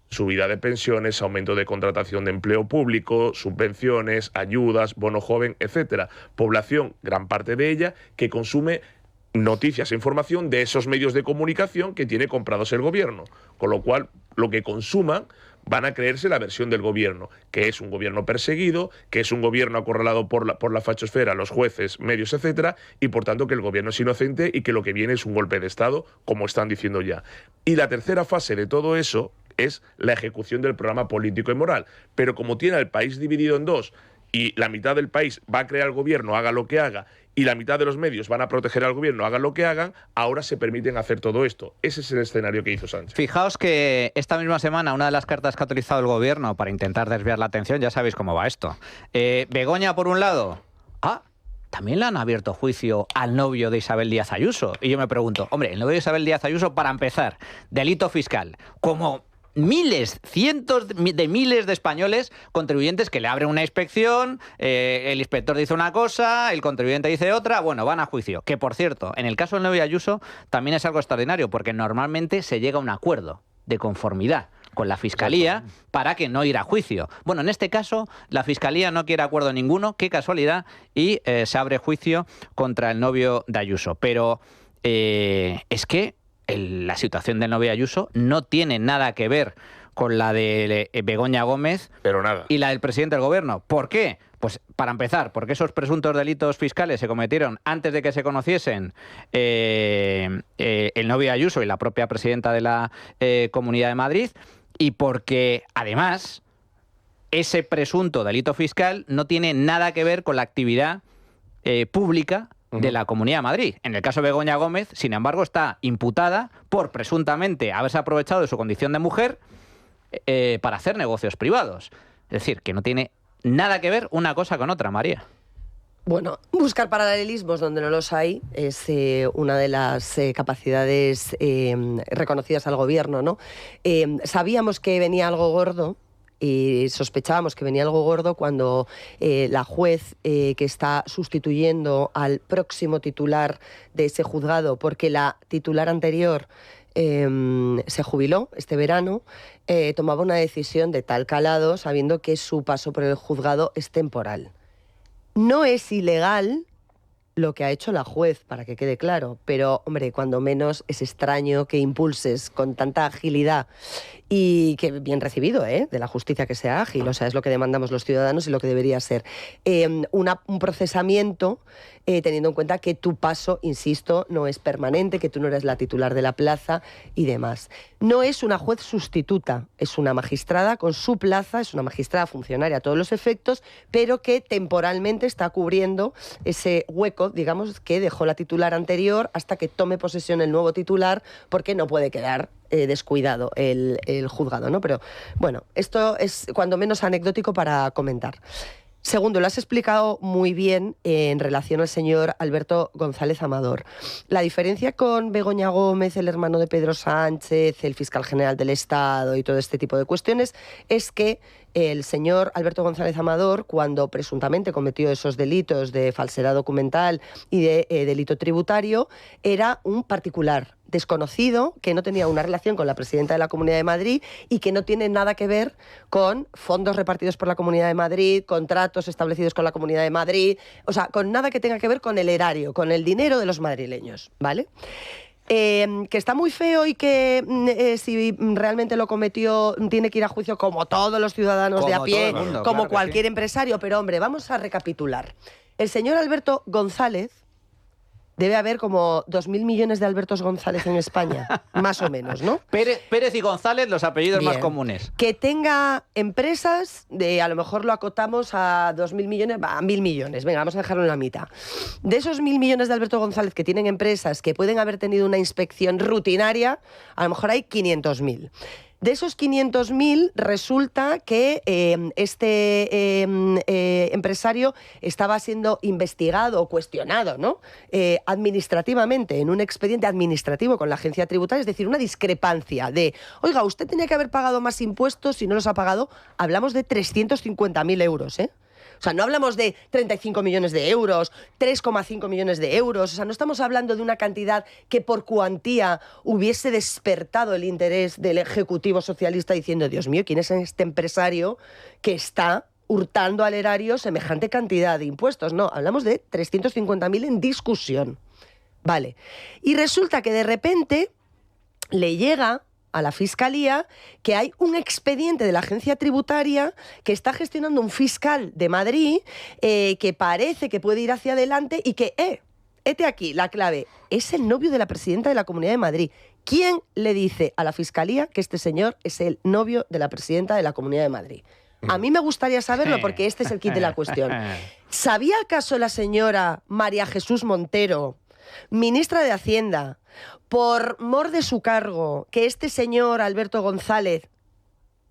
Subida de pensiones, aumento de contratación de empleo público, subvenciones, ayudas, bono joven, etcétera. Población, gran parte de ella, que consume noticias e información de esos medios de comunicación que tiene comprados el gobierno. Con lo cual, lo que consuman van a creerse la versión del gobierno, que es un gobierno perseguido, que es un gobierno acorralado por la fachosfera, los jueces, medios, etcétera, y por tanto que el gobierno es inocente y que lo que viene es un golpe de Estado, como están diciendo ya. Y la tercera fase de todo eso es la ejecución del programa político y moral. Pero como tiene al país dividido en 2 y la mitad del país va a crear al gobierno, haga lo que haga, y la mitad de los medios van a proteger al gobierno, hagan lo que hagan, ahora se permiten hacer todo esto. Ese es el escenario que hizo Sánchez. Fijaos que esta misma semana una de las cartas que ha utilizado el gobierno para intentar desviar la atención, ya sabéis cómo va esto. Begoña, por un lado, también le han abierto juicio al novio de Isabel Díaz Ayuso. Y yo me pregunto, hombre, el novio de Isabel Díaz Ayuso, para empezar, delito fiscal, como miles, cientos de miles de españoles contribuyentes que le abren una inspección, el inspector dice una cosa, el contribuyente dice otra, bueno, van a juicio. Que, por cierto, en el caso del novio Ayuso también es algo extraordinario, porque normalmente se llega a un acuerdo de conformidad con la Fiscalía para que no ir a juicio. Bueno, en este caso, la Fiscalía no quiere acuerdo ninguno, qué casualidad, y se abre juicio contra el novio de Ayuso. Pero es que la situación del novio Ayuso no tiene nada que ver con la de Begoña Gómez Pero nada. y la del presidente del gobierno. ¿Por qué? Pues para empezar, porque esos presuntos delitos fiscales se cometieron antes de que se conociesen el novio de Ayuso y la propia presidenta de la Comunidad de Madrid, y porque además ese presunto delito fiscal no tiene nada que ver con la actividad pública de la Comunidad de Madrid. En el caso de Begoña Gómez, sin embargo, está imputada por presuntamente haberse aprovechado de su condición de mujer para hacer negocios privados. Es decir, que no tiene nada que ver una cosa con otra, María. Bueno, buscar paralelismos donde no los hay es una de las capacidades reconocidas al gobierno, ¿no? Sabíamos que venía algo gordo y sospechábamos que venía algo gordo cuando la juez que está sustituyendo al próximo titular de ese juzgado, porque la titular anterior se jubiló este verano, tomaba una decisión de tal calado sabiendo que su paso por el juzgado es temporal. No es ilegal lo que ha hecho la juez, para que quede claro, pero, hombre, cuando menos es extraño que impulses con tanta agilidad y que bien recibido, de la justicia que sea ágil, o sea, es lo que demandamos los ciudadanos y lo que debería ser. Un procesamiento teniendo en cuenta que tu paso, insisto, no es permanente, que tú no eres la titular de la plaza y demás. No es una juez sustituta, es una magistrada con su plaza, es una magistrada funcionaria a todos los efectos, pero que temporalmente está cubriendo ese hueco, digamos, que dejó la titular anterior hasta que tome posesión el nuevo titular, porque no puede quedar descuidado el juzgado, ¿no? Pero bueno, esto es cuando menos anecdótico para comentar. Segundo, lo has explicado muy bien en relación al señor Alberto González Amador. La diferencia con Begoña Gómez, el hermano de Pedro Sánchez, el fiscal general del Estado y todo este tipo de cuestiones, es que el señor Alberto González Amador, cuando presuntamente cometió esos delitos de falsedad documental y de delito tributario, era un particular desconocido, que no tenía una relación con la presidenta de la Comunidad de Madrid y que no tiene nada que ver con fondos repartidos por la Comunidad de Madrid, contratos establecidos con la Comunidad de Madrid, o sea, con nada que tenga que ver con el erario, con el dinero de los madrileños, ¿vale? Que está muy feo y que si realmente lo cometió tiene que ir a juicio como todos los ciudadanos como de a pie, mundo, como claro cualquier empresario, pero hombre, vamos a recapitular. El señor Alberto González, debe haber como 2.000 millones de Albertos González en España, más o menos, ¿no? Pérez y González, los apellidos Bien. más comunes. Que tenga empresas, a lo mejor lo acotamos a 2.000 millones, a 1.000 millones, venga, vamos a dejarlo en la mitad. De esos 1.000 millones de Alberto González que tienen empresas que pueden haber tenido una inspección rutinaria, a lo mejor hay 500.000. De esos 500.000 resulta que este empresario estaba siendo investigado o cuestionado, ¿no? Administrativamente, en un expediente administrativo con la agencia tributaria, es decir, una discrepancia de, oiga, usted tenía que haber pagado más impuestos y no los ha pagado. Hablamos de 350.000 euros, ¿eh? O sea, no hablamos de 35 millones de euros, 3,5 millones de euros. O sea, no estamos hablando de una cantidad que por cuantía hubiese despertado el interés del Ejecutivo socialista diciendo, Dios mío, ¿quién es este empresario que está hurtando al erario semejante cantidad de impuestos? No, hablamos de 350.000 en discusión. Vale. Y resulta que de repente le llega a la Fiscalía que hay un expediente de la agencia tributaria que está gestionando un fiscal de Madrid que parece que puede ir hacia adelante y que, hete aquí, la clave, es el novio de la presidenta de la Comunidad de Madrid. ¿Quién le dice a la Fiscalía que este señor es el novio de la presidenta de la Comunidad de Madrid? A mí me gustaría saberlo porque este es el kit de la cuestión. ¿Sabía acaso la señora María Jesús Montero, ministra de Hacienda, por mor de su cargo, que este señor Alberto González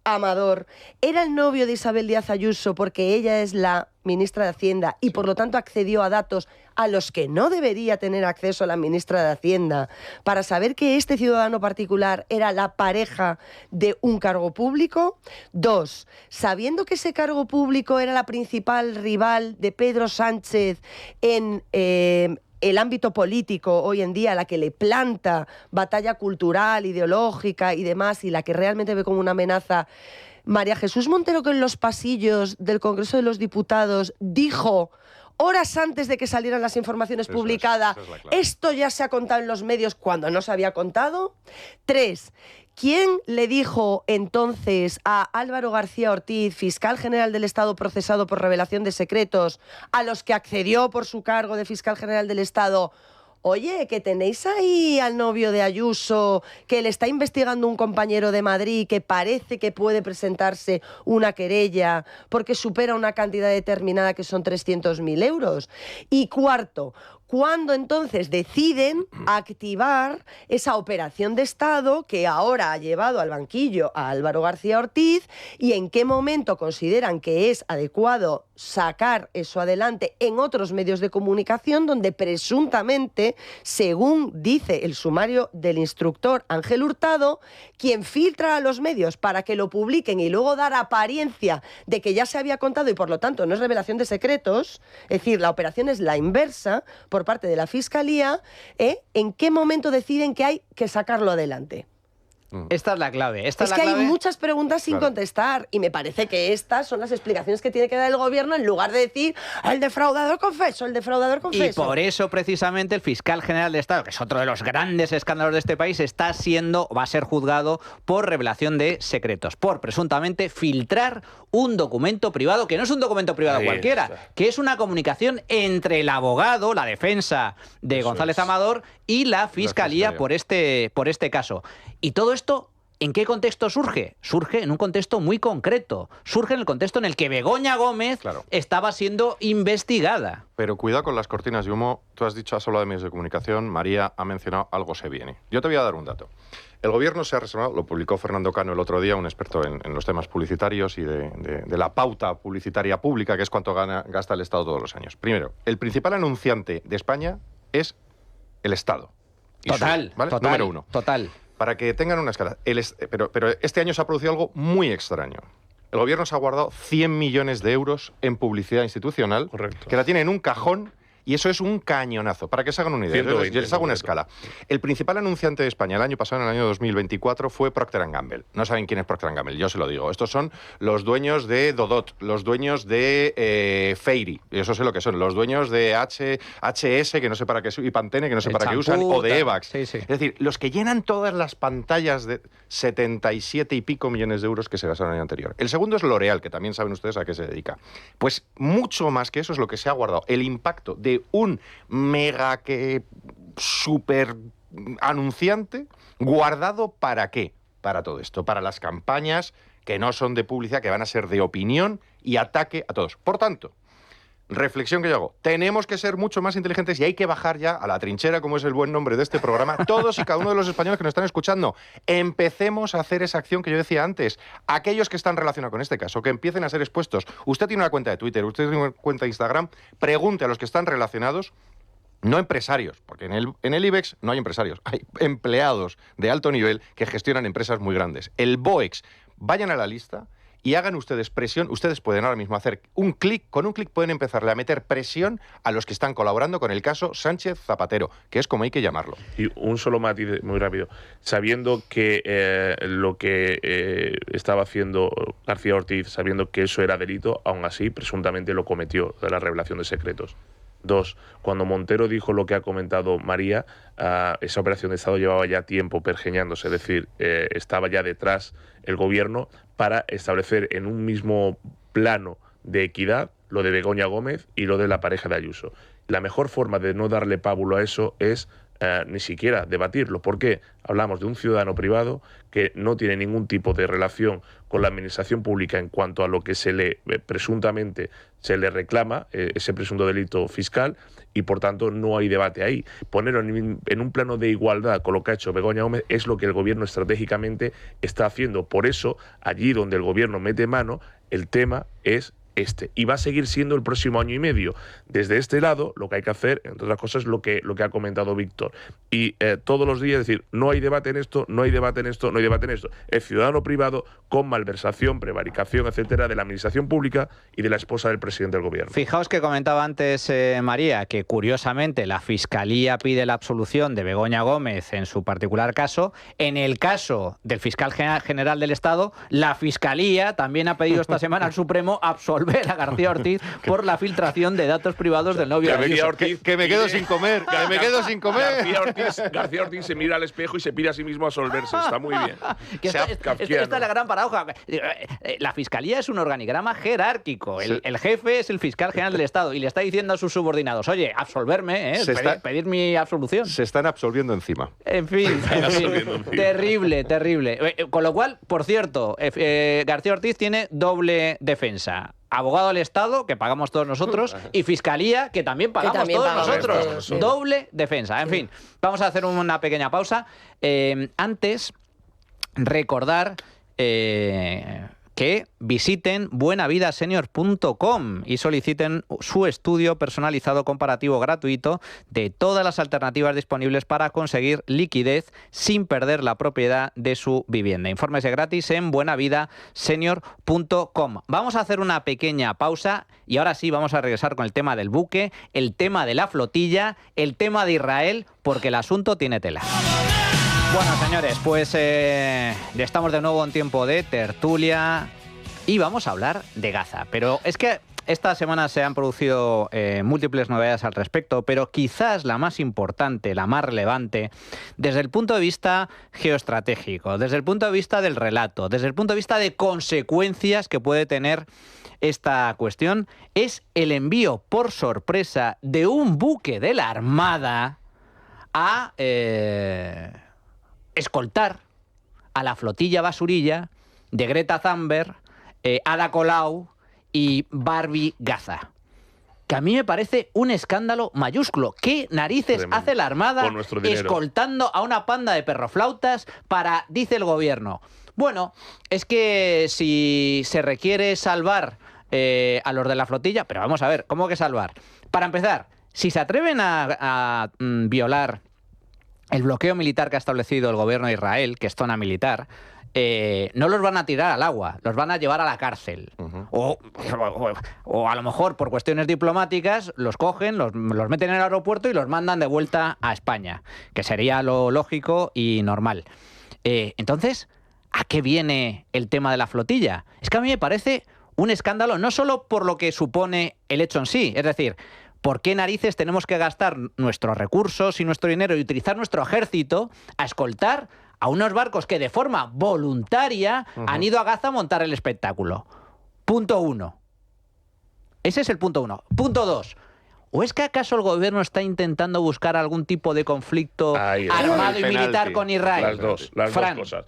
Amador era el novio de Isabel Díaz Ayuso porque ella es la ministra de Hacienda y por lo tanto accedió a datos a los que no debería tener acceso la ministra de Hacienda para saber que este ciudadano particular era la pareja de un cargo público? 2, sabiendo que ese cargo público era la principal rival de Pedro Sánchez en el ámbito político hoy en día, la que le planta batalla cultural, ideológica y demás, y la que realmente ve como una amenaza, María Jesús Montero, que en los pasillos del Congreso de los Diputados dijo, horas antes de que salieran las informaciones publicadas, esto ya se ha contado en los medios cuando no se había contado. 3, ¿Quién le dijo entonces a Álvaro García Ortiz, fiscal general del Estado procesado por revelación de secretos, a los que accedió por su cargo de fiscal general del Estado: oye, que tenéis ahí al novio de Ayuso, que le está investigando un compañero de Madrid, que parece que puede presentarse una querella porque supera una cantidad determinada que son 300.000 euros? Y cuarto, ¿cuándo entonces deciden activar esa operación de Estado que ahora ha llevado al banquillo a Álvaro García Ortiz? ¿Y en qué momento consideran que es adecuado sacar eso adelante en otros medios de comunicación donde presuntamente, según dice el sumario del instructor Ángel Hurtado, quien filtra a los medios para que lo publiquen y luego dar apariencia de que ya se había contado y por lo tanto no es revelación de secretos, es decir, la operación es la inversa por parte de la Fiscalía, ¿en qué momento deciden que hay que sacarlo adelante? Esta es la clave. Es que hay muchas preguntas sin contestar y me parece que estas son las explicaciones que tiene que dar el gobierno en lugar de decir el defraudador confeso, el defraudador confeso. Y por eso precisamente el fiscal general de Estado, que es otro de los grandes escándalos de este país, va a ser juzgado por revelación de secretos, por presuntamente filtrar un documento privado, que no es un documento privado Ahí cualquiera, está. que es una comunicación entre el abogado, la defensa de Eso González es. Amador y la Fiscalía por este caso. Y todo esto, ¿en qué contexto surge? Surge en un contexto muy concreto. Surge en el contexto en el que Begoña Gómez estaba siendo investigada. Pero cuidado con las cortinas de humo. Tú has hablado de medios de comunicación, María ha mencionado algo se viene. Yo te voy a dar un dato. El gobierno se ha reservado, lo publicó Fernando Cano el otro día, un experto en los temas publicitarios y de la pauta publicitaria pública, que es cuánto gasta el Estado todos los años. Primero, el principal anunciante de España es el Estado. Total, ¿vale? total. Número uno. Total. Para que tengan una escala. Pero este año se ha producido algo muy extraño. El gobierno se ha guardado 100 millones de euros en publicidad institucional, Correcto. que la tiene en un cajón, y eso es un cañonazo. Para que se hagan una idea, 120, yo les hago una correcto. escala. El principal anunciante de España el año pasado, en el año 2024, fue Procter & Gamble. No saben quién es Procter & Gamble, yo se lo digo. Estos son los dueños de Dodot, los dueños de Fairy, eso sé lo que son, los dueños de HS, que no sé para qué, y Pantene, que no sé El para qué champú, usan, o de tal. Evax. Sí, sí. Es decir, los que llenan todas las pantallas de 77 y pico millones de euros que se gastaron el año anterior. El segundo es L'Oréal, que también saben ustedes a qué se dedica. Pues mucho más que eso es lo que se ha guardado. El impacto de un mega super anunciante guardado ¿para qué? Para todo esto, para las campañas que no son de publicidad, que van a ser de opinión y ataque a todos. Por tanto, reflexión que yo hago. Tenemos que ser mucho más inteligentes y hay que bajar ya a la trinchera, como es el buen nombre de este programa, todos y cada uno de los españoles que nos están escuchando. Empecemos a hacer esa acción que yo decía antes. Aquellos que están relacionados con este caso, que empiecen a ser expuestos. Usted tiene una cuenta de Twitter, usted tiene una cuenta de Instagram, pregunte a los que están relacionados. No empresarios, porque en el IBEX no hay empresarios, hay empleados de alto nivel que gestionan empresas muy grandes. El BOEX, vayan a la lista y hagan ustedes presión. Ustedes pueden ahora mismo hacer un clic, con un clic pueden empezarle a meter presión a los que están colaborando con el caso Sánchez Zapatero, que es como hay que llamarlo. Y un solo matiz muy rápido. Sabiendo que lo que estaba haciendo García Ortiz, sabiendo que eso era delito, aún así presuntamente lo cometió, de la revelación de secretos. 2. Cuando Montero dijo lo que ha comentado María, esa operación de Estado llevaba ya tiempo pergeñándose, es decir, estaba ya detrás el gobierno para establecer en un mismo plano de equidad lo de Begoña Gómez y lo de la pareja de Ayuso. La mejor forma de no darle pábulo a eso es ni siquiera debatirlo. ¿Por qué? Hablamos de un ciudadano privado que no tiene ningún tipo de relación con la administración pública en cuanto a lo que presuntamente se le reclama, ese presunto delito fiscal, y por tanto no hay debate ahí. Ponerlo en un plano de igualdad con lo que ha hecho Begoña Gómez es lo que el gobierno estratégicamente está haciendo. Por eso, allí donde el gobierno mete mano, el tema es y va a seguir siendo el próximo año y medio. Desde este lado, lo que hay que hacer, entre otras cosas, es lo que ha comentado Víctor. Y todos los días decir, no hay debate en esto, no hay debate en esto, no hay debate en esto. Es ciudadano privado con malversación, prevaricación, etcétera, de la administración pública y de la esposa del presidente del gobierno. Fijaos que comentaba antes María que curiosamente la Fiscalía pide la absolución de Begoña Gómez en su particular caso. En el caso del fiscal general del Estado, la Fiscalía también ha pedido esta semana al Supremo absolver absolver a García Ortiz por la filtración de datos privados del novio. Que me quedo sin comer, que me quedo sin comer. García Ortiz se mira al espejo y se pide a sí mismo a absolverse. Está muy bien. Esta es la gran paradoja. La Fiscalía es un organigrama jerárquico. El jefe es el fiscal general del Estado y le está diciendo a sus subordinados, oye, absolverme, pedir mi absolución. Se están absolviendo encima. En fin, terrible, terrible. Con lo cual, por cierto, García Ortiz tiene doble defensa. Abogado del Estado, que pagamos todos nosotros, y Fiscalía, que también pagamos todos nosotros. Doble defensa. En fin, vamos a hacer una pequeña pausa. Antes, recordar que visiten buenavidasenior.com y soliciten su estudio personalizado comparativo gratuito de todas las alternativas disponibles para conseguir liquidez sin perder la propiedad de su vivienda. Infórmese gratis en buenavidasenior.com. Vamos a hacer una pequeña pausa y ahora sí vamos a regresar con el tema del buque, el tema de la flotilla, el tema de Israel, porque el asunto tiene tela. Bueno, señores, pues estamos de nuevo en tiempo de tertulia y vamos a hablar de Gaza. Pero es que esta semana se han producido múltiples novedades al respecto, pero quizás la más importante, la más relevante, desde el punto de vista geoestratégico, desde el punto de vista del relato, desde el punto de vista de consecuencias que puede tener esta cuestión, es el envío por sorpresa de un buque de la Armada a escoltar a la flotilla basurilla de Greta Thunberg, Ada Colau y Barbie Gaza. Que a mí me parece un escándalo mayúsculo. ¿Qué narices hace la Armada escoltando a una panda de perroflautas para, dice el gobierno? Bueno, es que si se requiere salvar a los de la flotilla, pero vamos a ver, ¿cómo que salvar? Para empezar, si se atreven a violar el bloqueo militar que ha establecido el gobierno de Israel, que es zona militar, no los van a tirar al agua, los van a llevar a la cárcel. O a lo mejor, por cuestiones diplomáticas, los cogen, los meten en el aeropuerto y los mandan de vuelta a España, que sería lo lógico y normal. Entonces, ¿a qué viene el tema de la flotilla? Es que a mí me parece un escándalo, no solo por lo que supone el hecho en sí, es decir, ¿por qué narices tenemos que gastar nuestros recursos y nuestro dinero y utilizar nuestro ejército a escoltar a unos barcos que de forma voluntaria han ido a Gaza a montar el espectáculo? Punto 1. Ese es el punto 1. Punto 2. ¿O es que acaso el gobierno está intentando buscar algún tipo de conflicto armado y militar con Israel? Las dos cosas.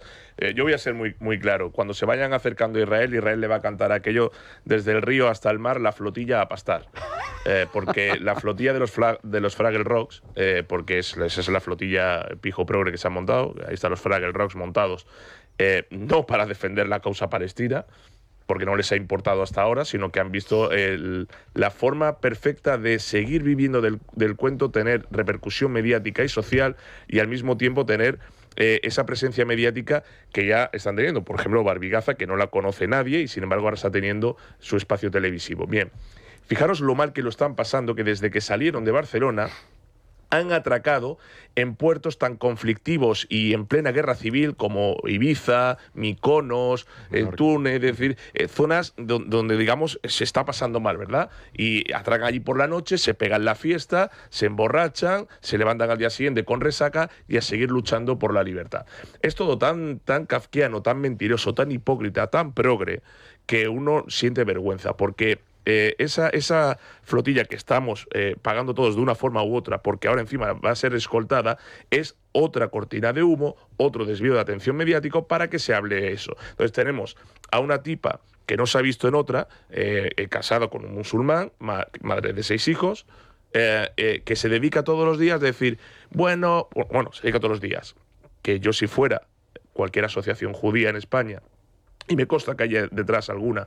Yo voy a ser muy claro. Cuando se vayan acercando a Israel, Israel le va a cantar aquello desde el río hasta el mar, la flotilla a pastar. Porque la flotilla de los Fraggle Rocks, porque esa es la flotilla pijo progre que se ha montado, ahí están los Fraggle Rocks montados, no para defender la causa palestina, porque no les ha importado hasta ahora, sino que han visto la forma perfecta de seguir viviendo del cuento, tener repercusión mediática y social y al mismo tiempo tener esa presencia mediática que ya están teniendo. Por ejemplo, Barbie Gaza, que no la conoce nadie y sin embargo ahora está teniendo su espacio televisivo. Bien, fijaros lo mal que lo están pasando, que desde que salieron de Barcelona han atracado en puertos tan conflictivos y en plena guerra civil como Ibiza, Mykonos, Túnez, es decir, zonas donde, digamos, se está pasando mal, ¿verdad? Y atracan allí por la noche, se pegan la fiesta, se emborrachan, se levantan al día siguiente con resaca y a seguir luchando por la libertad. Es todo tan kafkiano, tan mentiroso, tan hipócrita, tan progre, que uno siente vergüenza, porque esa flotilla que estamos pagando todos de una forma u otra, porque ahora encima va a ser escoltada, es otra cortina de humo, otro desvío de atención mediático para que se hable eso. Entonces tenemos a una tipa que no se ha visto en otra, casada con un musulmán, madre de 6 hijos, que se dedica todos los días a decir, bueno, se dedica todos los días, que yo si fuera cualquier asociación judía en España, y me consta que haya detrás alguna,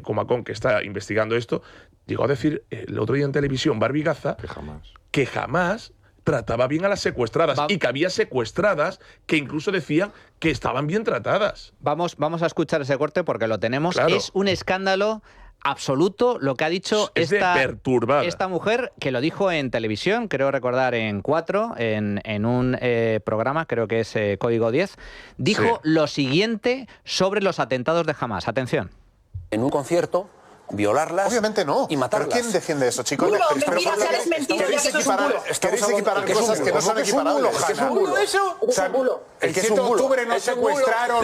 Comacón, que está investigando esto, llegó a decir el otro día en televisión, Barbie Gaza, que jamás trataba bien a las secuestradas y que había secuestradas que incluso decían que estaban bien tratadas. Vamos a escuchar ese corte porque lo tenemos. Claro. Es un escándalo absoluto lo que ha dicho esta mujer, que lo dijo en televisión, creo recordar en 4, en un programa, creo que es Código 10, dijo lo siguiente sobre los atentados de Hamás. Atención. En un concierto violarlas Obviamente no. y matarlas. ¿Pero quién defiende eso, chicos? Bulo, mentira, es mentira, ¿Queréis ya que eso es un bulo. equiparar cosas que no son equiparables? ¿Qué es un bulo eso? O sea, el 7 de octubre no secuestraron,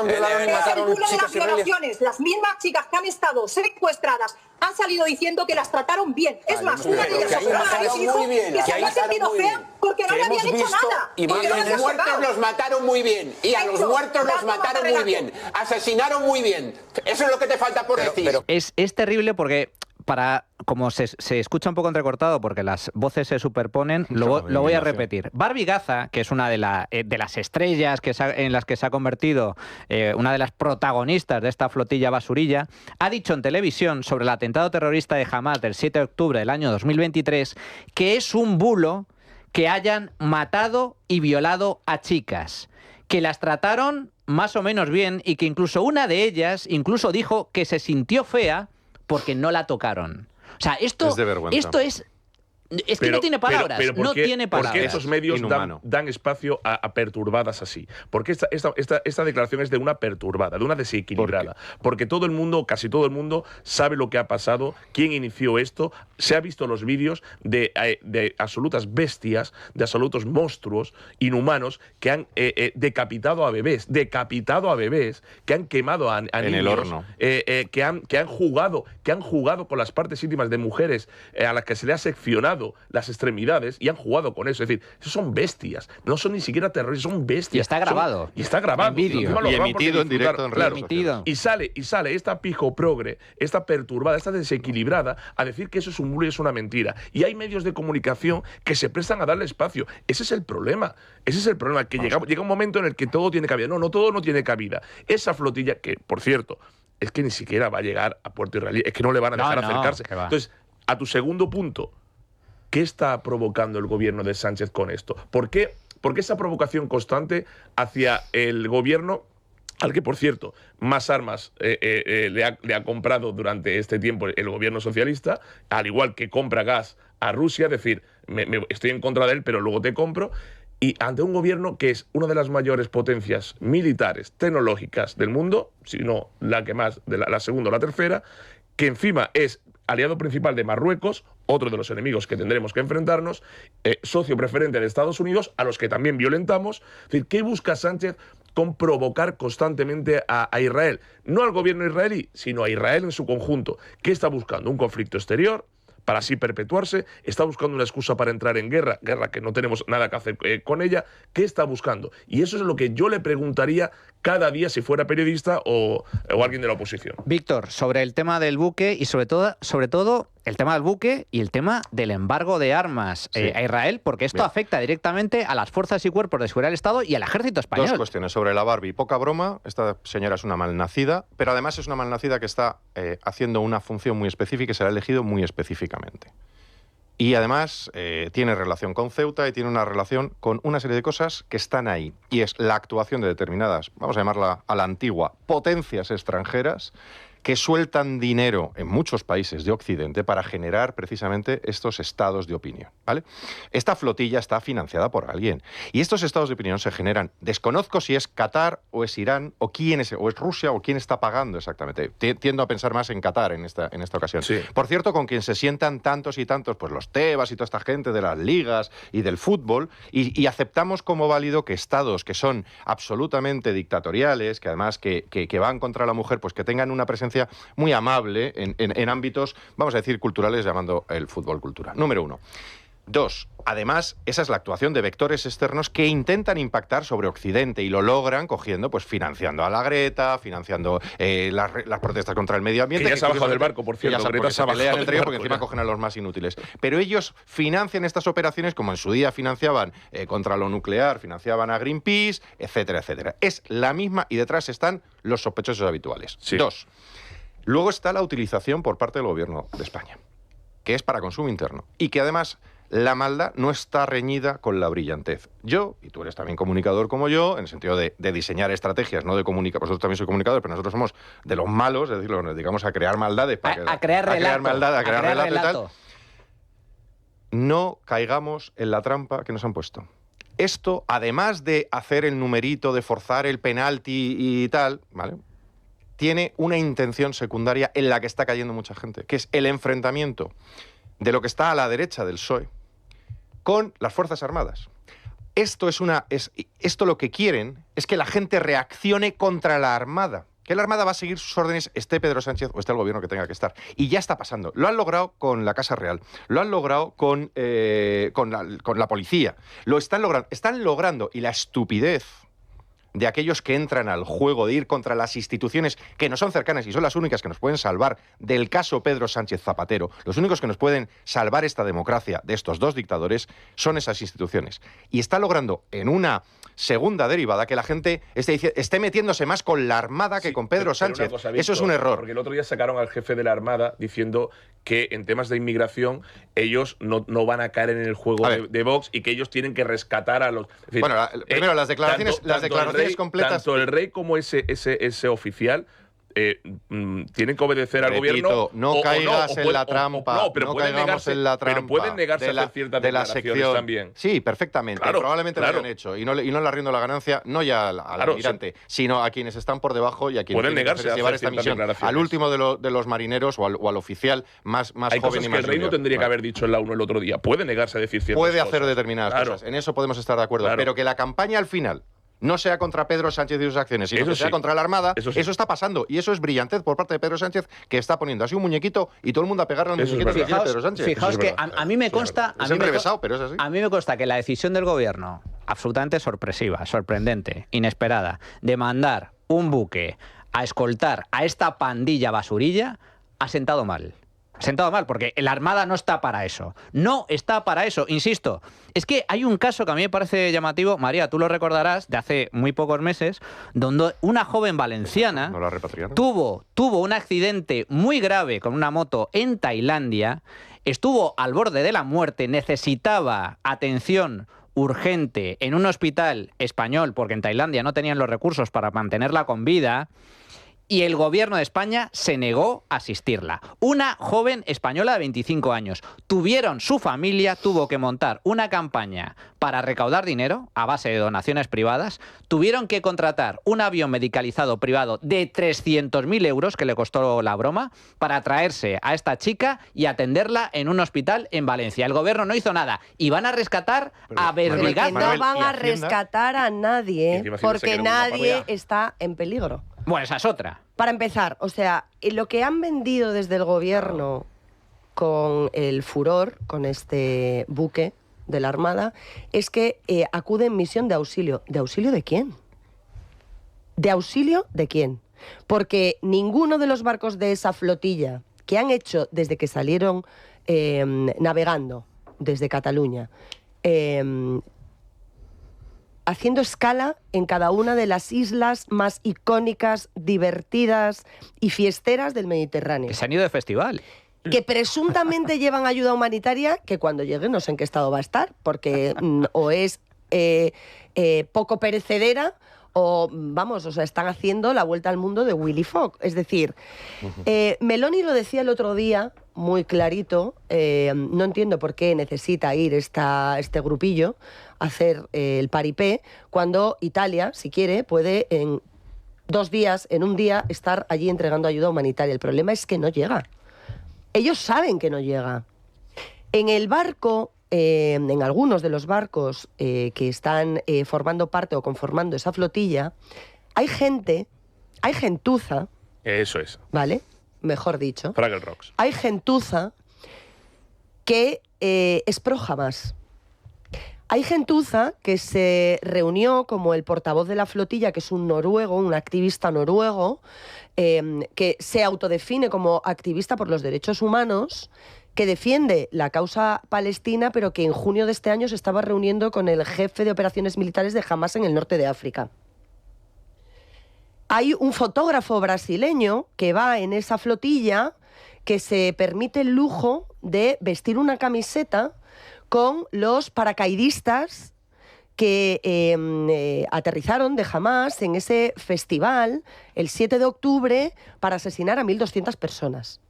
violaron y mataron el bulo de las chicas israelíes. violaciones. Las mismas chicas que han estado secuestradas han salido diciendo que las trataron bien. Es más, una de ellas dijo que se había sentido fea porque no le habían hecho nada. Y a los muertos los mataron muy bien. Y a los muertos los mataron muy bien. Asesinaron muy bien. Eso es lo que te falta por decir. Es terrible porque como se escucha un poco entrecortado porque las voces se superponen, lo voy a repetir. Barbie Gaza, que es una de las estrellas en las que se ha convertido una de las protagonistas de esta flotilla basurilla, ha dicho en televisión sobre el atentado terrorista de Hamás del 7 de octubre del año 2023 que es un bulo que hayan matado y violado a chicas, que las trataron más o menos bien y que incluso una de ellas dijo que se sintió fea porque no la tocaron. O sea, esto es que no tiene palabras. No tiene palabras. ¿Por qué estos medios dan espacio a perturbadas así? Porque esta declaración es de una perturbada, de una desequilibrada. Porque todo el mundo, casi todo el mundo, sabe lo que ha pasado, quién inició esto, se ha visto los vídeos de absolutas bestias, de absolutos monstruos inhumanos que han decapitado a bebés, que han quemado a niños, en el horno, que han jugado con las partes íntimas de mujeres a las que se le ha seccionado las extremidades y han jugado con eso. Es decir, esos son bestias, no son ni siquiera terroristas, son bestias. Y está grabado. Y está grabado. En vídeo. Y emitido en directo en redes sociales. Y sale esta pijo progre, esta perturbada, esta desequilibrada, a decir que eso es un bulo y es una mentira. Y hay medios de comunicación que se prestan a darle espacio. Ese es el problema. Que llega un momento en el que todo tiene cabida. No, todo no tiene cabida. Esa flotilla, que, por cierto, es que ni siquiera va a llegar a Puerto Israelí, es que no le van a dejar acercarse. Entonces, a tu segundo punto, ¿qué está provocando el gobierno de Sánchez con esto? ¿Por qué esa provocación constante hacia el gobierno al que, por cierto, más armas le ha comprado durante este tiempo el gobierno socialista, al igual que compra gas a Rusia? Es decir, estoy en contra de él, pero luego te compro. Y ante un gobierno que es una de las mayores potencias militares, tecnológicas del mundo, si no la que más, la segunda o la tercera, que encima es aliado principal de Marruecos, otro de los enemigos que tendremos que enfrentarnos, socio preferente de Estados Unidos, a los que también violentamos. Es decir, ¿qué busca Sánchez con provocar constantemente a Israel? No al gobierno israelí, sino a Israel en su conjunto. ¿Qué está buscando? Un conflicto exterior para así perpetuarse, está buscando una excusa para entrar en guerra que no tenemos nada que hacer con ella. ¿Qué está buscando? Y eso es lo que yo le preguntaría cada día si fuera periodista o alguien de la oposición. Víctor, sobre el tema del buque y sobre todo el tema del buque y el tema del embargo de armas a Israel, porque esto afecta directamente a las fuerzas y cuerpos de seguridad del Estado y al ejército español. Dos cuestiones sobre la Barbie. Poca broma, esta señora es una malnacida, pero además es una malnacida que está haciendo una función muy específica y se la ha elegido muy específicamente. Y además tiene relación con Ceuta y tiene una relación con una serie de cosas que están ahí. Y es la actuación de determinadas, vamos a llamarla a la antigua, potencias extranjeras que sueltan dinero en muchos países de Occidente para generar precisamente estos estados de opinión, ¿vale? Esta flotilla está financiada por alguien. Y estos estados de opinión se generan. Desconozco si es Qatar o es Irán o es Rusia o quién está pagando exactamente. Tiendo a pensar más en Qatar en esta ocasión. Sí. Por cierto, con quien se sientan tantos y tantos, pues los Tebas y toda esta gente de las ligas y del fútbol, y aceptamos como válido que estados que son absolutamente dictatoriales, que además que van contra la mujer, pues que tengan una presencia muy amable en ámbitos, vamos a decir, culturales, llamando el fútbol cultura. Número 1. 2. Además, esa es la actuación de vectores externos que intentan impactar sobre Occidente y lo logran cogiendo, pues financiando a la Greta, financiando las protestas contra el medio ambiente. Que ya se ha bajado del barco, por cierto. Greta se pelean entre ellos porque encima cogen a los más inútiles. Pero ellos financian estas operaciones como en su día financiaban contra lo nuclear, financiaban a Greenpeace, etcétera, etcétera. Es la misma y detrás están los sospechosos habituales. Sí. 2. Luego está la utilización por parte del gobierno de España, que es para consumo interno y que además la maldad no está reñida con la brillantez. Yo, y tú eres también comunicador como yo, en el sentido de diseñar estrategias, no de comunicar, vosotros también sois comunicadores, pero nosotros somos de los malos, es decir, nos dedicamos a crear maldades, a crear relato y tal. No caigamos en la trampa que nos han puesto. Esto, además de hacer el numerito, de forzar el penalti y tal, ¿vale? tiene una intención secundaria en la que está cayendo mucha gente, que es el enfrentamiento de lo que está a la derecha del PSOE con las Fuerzas Armadas. Esto lo que quieren es que la gente reaccione contra la Armada. Que la Armada va a seguir sus órdenes, esté Pedro Sánchez o esté el gobierno que tenga que estar. Y ya está pasando. Lo han logrado con la Casa Real. Lo han logrado con la policía. Lo están logrando. Están logrando, y la estupidez de aquellos que entran al juego de ir contra las instituciones que nos son cercanas y son las únicas que nos pueden salvar del caso Pedro Sánchez Zapatero, los únicos que nos pueden salvar esta democracia de estos dos dictadores, son esas instituciones. Y está logrando en una segunda derivada que la gente esté metiéndose más con la Armada que con Pedro Sánchez. Cosa, Víctor, eso es un error. Porque el otro día sacaron al jefe de la Armada diciendo que en temas de inmigración ellos no van a caer en el juego de Vox y que ellos tienen que rescatar a los... Es decir, bueno, primero las declaraciones completas. Tanto el rey como ese oficial tienen que obedecer al gobierno. No caigas en la trampa. Pero pueden negarse a hacer ciertas declaraciones también. Sí, perfectamente. Claro, probablemente lo hayan hecho. Y no le rindo la ganancia, no ya al almirante, sino a quienes están por debajo y a quienes pueden negarse a llevar esta misión. Al último de los marineros o al oficial más Hay joven cosas y que más el rey no tendría que haber dicho en la 1 el otro día. Puede negarse a decir ciertas cosas. Puede hacer determinadas cosas. En eso podemos estar de acuerdo. Pero que la campaña al final no sea contra Pedro Sánchez y sus acciones, sino que sea contra la Armada, eso está pasando. Y eso es brillantez por parte de Pedro Sánchez, que está poniendo así un muñequito y todo el mundo a pegarle al muñequito que quiere Pedro Sánchez. Fijaos que a mí me consta... Es enrevesado, pero es así. A mí me consta que la decisión del gobierno, absolutamente sorpresiva, sorprendente, inesperada, de mandar un buque a escoltar a esta pandilla basurilla, ha sentado mal. Sentado mal, porque la Armada no está para eso. No está para eso, insisto. Es que hay un caso que a mí me parece llamativo, María, tú lo recordarás, de hace muy pocos meses, donde una joven valenciana tuvo un accidente muy grave con una moto en Tailandia, estuvo al borde de la muerte, necesitaba atención urgente en un hospital español, porque en Tailandia no tenían los recursos para mantenerla con vida, y el gobierno de España se negó a asistirla. Una joven española de 25 años. Su familia tuvo que montar una campaña para recaudar dinero a base de donaciones privadas. Tuvieron que contratar un avión medicalizado privado de 300.000 euros, que le costó la broma, para traerse a esta chica y atenderla en un hospital en Valencia. El gobierno no hizo nada. Y van a rescatar a Berrigaza. No van a rescatar a nadie, porque nadie está en peligro. Bueno, esa es otra. Para empezar, o sea, lo que han vendido desde el gobierno con el furor, con este buque de la Armada, es que acude en misión de auxilio. ¿De auxilio de quién? ¿De auxilio de quién? Porque ninguno de los barcos de esa flotilla que han hecho desde que salieron navegando desde Cataluña, haciendo escala en cada una de las islas más icónicas, divertidas y fiesteras del Mediterráneo. Que se han ido de festival. Que presuntamente llevan ayuda humanitaria, que cuando lleguen no sé en qué estado va a estar, porque o es poco perecedera o, vamos, o sea, están haciendo la vuelta al mundo de Willy Fogg. Es decir, Meloni lo decía el otro día, muy clarito, no entiendo por qué necesita ir este grupillo a hacer el paripé, cuando Italia, si quiere, puede en 2 días, en un día, estar allí entregando ayuda humanitaria. El problema es que no llega. Ellos saben que no llega. En el barco, en algunos de los barcos que están formando parte o conformando esa flotilla, hay gentuza. Eso es. ¿Vale? Mejor dicho. Fraggle Rocks. Hay gentuza que es pro Hamas. Hay gentuza que se reunió como el portavoz de la flotilla, que es un noruego, un activista noruego, que se autodefine como activista por los derechos humanos, que defiende la causa palestina, pero que en junio de este año se estaba reuniendo con el jefe de operaciones militares de Hamas en el norte de África. Hay un fotógrafo brasileño que va en esa flotilla que se permite el lujo de vestir una camiseta con los paracaidistas que aterrizaron de Hamas en ese festival el 7 de octubre para asesinar a 1.200 personas.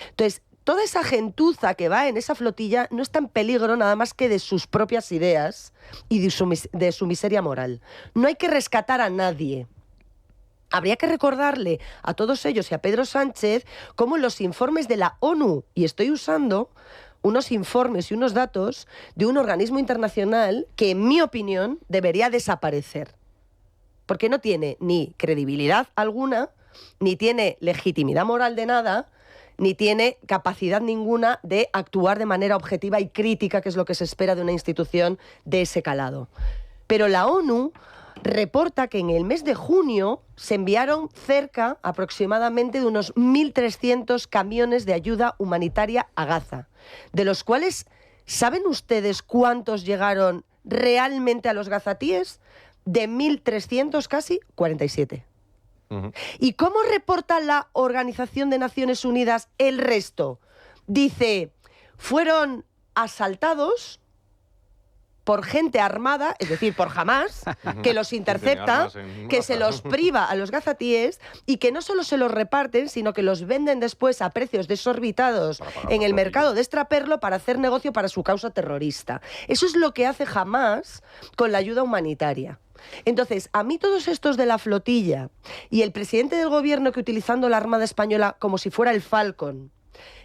Entonces, toda esa gentuza que va en esa flotilla no está en peligro nada más que de sus propias ideas y de su miseria moral. No hay que rescatar a nadie. habría que recordarle a todos ellos y a Pedro Sánchez cómo los informes de la ONU, y estoy usando unos informes y unos datos de un organismo internacional que, en mi opinión, debería desaparecer. Porque no tiene ni credibilidad alguna, ni tiene legitimidad moral de nada, ni tiene capacidad ninguna de actuar de manera objetiva y crítica, que es lo que se espera de una institución de ese calado. Pero la ONU reporta que en el mes de junio se enviaron aproximadamente de unos 1.300 camiones de ayuda humanitaria a Gaza, de los cuales, ¿saben ustedes cuántos llegaron realmente a los gazatíes? De 1.300 casi, 47. ¿Y cómo reporta la Organización de Naciones Unidas el resto? Dice, fueron asaltados por gente armada, es decir, por Hamás, que los intercepta, que se los priva a los gazatíes y que no solo se los reparten, sino que los venden después a precios desorbitados en el mercado de extraperlo para hacer negocio para su causa terrorista. Eso es lo que hace Hamás con la ayuda humanitaria. Entonces, a mí todos estos de la flotilla y el presidente del gobierno que, utilizando la Armada Española como si fuera el Falcon,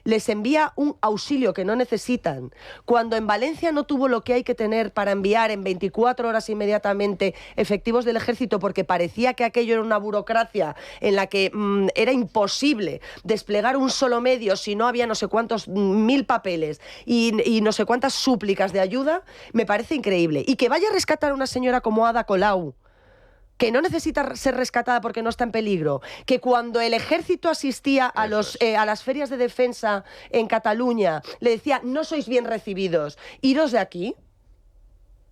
les envía un auxilio que no necesitan, cuando en Valencia no tuvo lo que hay que tener para enviar en 24 horas inmediatamente efectivos del ejército, porque parecía que aquello era una burocracia en la que era imposible desplegar un solo medio si no había no sé cuántos 1.000 papeles y no sé cuántas súplicas de ayuda, me parece increíble. Y que vaya a rescatar a una señora como Ada Colau, que no necesita ser rescatada porque no está en peligro, que cuando el ejército asistía a las ferias de defensa en Cataluña, le decía, no sois bien recibidos, iros de aquí.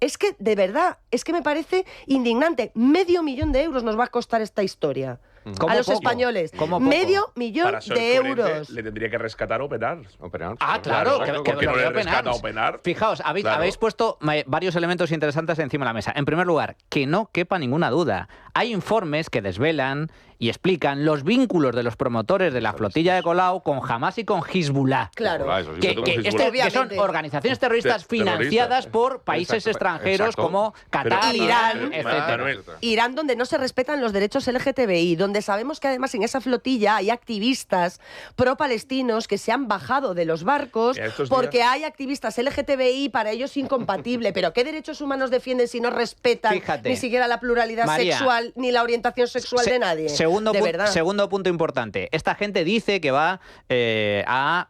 Es que, de verdad, es que me parece indignante. 500.000 de euros nos va a costar esta historia. A los españoles. 500.000 de euros. Le tendría que rescatar Open Arms. Ah, claro, que no le rescata Open Arms. Fijaos, habéis puesto varios elementos interesantes encima de la mesa. En primer lugar, que no quepa ninguna duda. Hay informes que desvelan y explican los vínculos de los promotores de la flotilla de Colau con Hamás y con Hezbollah. Claro. Que son organizaciones terroristas financiadas por países extranjeros como Qatar, Irán, etc. Irán, donde no se respetan los derechos LGTBI, donde sabemos que además en esa flotilla hay activistas pro-palestinos que se han bajado de los barcos porque hay activistas LGTBI para ellos incompatible. Pero ¿qué derechos humanos defienden si no respetan ni siquiera la pluralidad sexual ni la orientación sexual de nadie? Segundo punto importante. Esta gente dice que va a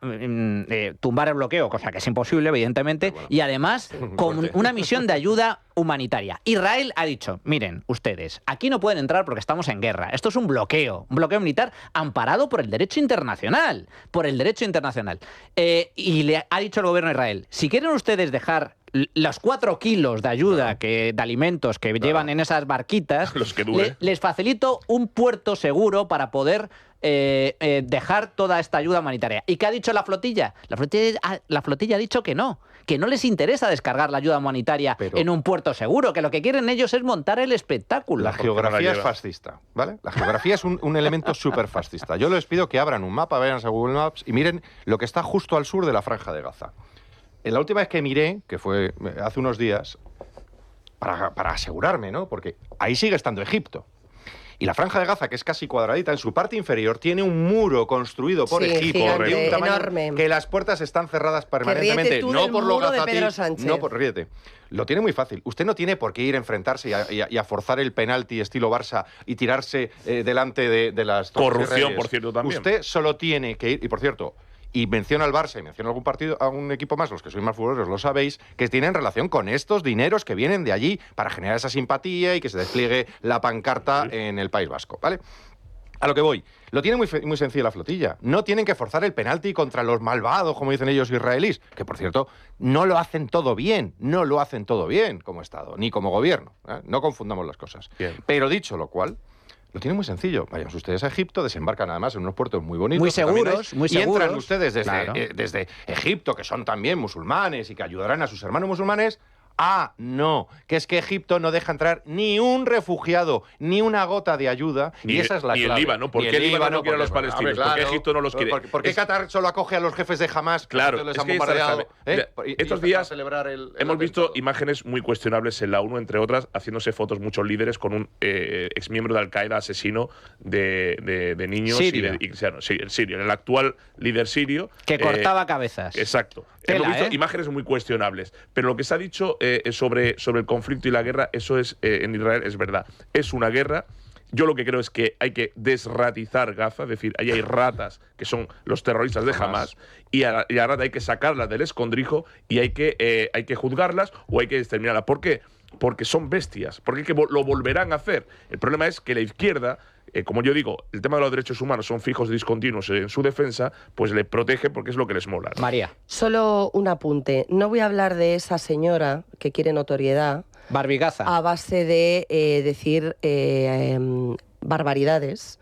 tumbar el bloqueo, cosa que es imposible, evidentemente, y además con una misión de ayuda humanitaria. Israel ha dicho, miren, ustedes, aquí no pueden entrar porque estamos en guerra. Esto es un bloqueo militar amparado por el derecho internacional. Y le ha dicho el gobierno de Israel, si quieren ustedes dejar los 4 kilos de ayuda, de alimentos que llevan en esas barquitas, les facilito un puerto seguro para poder dejar toda esta ayuda humanitaria. ¿Y qué ha dicho la flotilla? La flotilla ha dicho que no les interesa descargar la ayuda humanitaria en un puerto seguro, que lo que quieren ellos es montar el espectáculo. La geografía es fascista, ¿vale? La geografía es un elemento súper fascista. Yo les pido que abran un mapa, vayan a Google Maps y miren lo que está justo al sur de la Franja de Gaza. La última vez que miré, que fue hace unos días, para asegurarme, ¿no? Porque ahí sigue estando Egipto. Y la Franja de Gaza, que es casi cuadradita, en su parte inferior tiene un muro construido por Egipto de un tamaño enorme, que las puertas están cerradas permanentemente, no por los gazatíes, ríete. Lo tiene muy fácil. Usted no tiene por qué ir a enfrentarse y a forzar el penalti estilo Barça y tirarse delante de las corrupción, por cierto, también. Usted solo tiene que ir, y por cierto, y menciono al Barça y menciono algún partido, a un equipo más, los que sois más futboleros lo sabéis, que tienen relación con estos dineros que vienen de allí para generar esa simpatía y que se despliegue la pancarta en el País Vasco, ¿vale? A lo que voy. Lo tiene muy sencillo la flotilla. No tienen que forzar el penalti contra los malvados, como dicen ellos, israelíes, que por cierto no lo hacen todo bien como Estado, ni como gobierno, ¿eh? No confundamos las cosas. Bien. Pero dicho lo cual, lo tienen muy sencillo. Vayan ustedes a Egipto, desembarcan además en unos puertos muy bonitos. Muy seguros. Y entran ustedes desde Egipto, que son también musulmanes y que ayudarán a sus hermanos musulmanes, No, que es que Egipto no deja entrar ni un refugiado, ni una gota de ayuda, y esa es la clave. Ni el Líbano. ¿Por qué el Líbano no quiere a los palestinos? Claro, ¿Por qué Egipto no los quiere? ¿Por qué Qatar solo acoge a los jefes de Hamas? Claro, les es han que bombardeado? Estos días hemos visto imágenes muy cuestionables en la ONU, entre otras, haciéndose fotos muchos líderes con un exmiembro de Al-Qaeda asesino de niños Sirio. y cristianos. Sí, el sirio, el actual líder sirio. Que cortaba cabezas. Exacto. Tela, hemos visto imágenes muy cuestionables. Pero lo que se ha dicho sobre el conflicto y la guerra, eso es en Israel es verdad. Es una guerra. Yo lo que creo es que hay que desratizar Gaza, es decir, ahí hay ratas que son los terroristas de Hamas, y a la rata hay que sacarlas del escondrijo y hay que juzgarlas o hay que exterminarlas. ¿Por qué? Porque son bestias, porque lo volverán a hacer. El problema es que la izquierda, como yo digo, el tema de los derechos humanos son fijos y discontinuos en su defensa, pues le protege porque es lo que les mola. María. Solo un apunte. No voy a hablar de esa señora que quiere notoriedad. Barbigaza. A base de decir barbaridades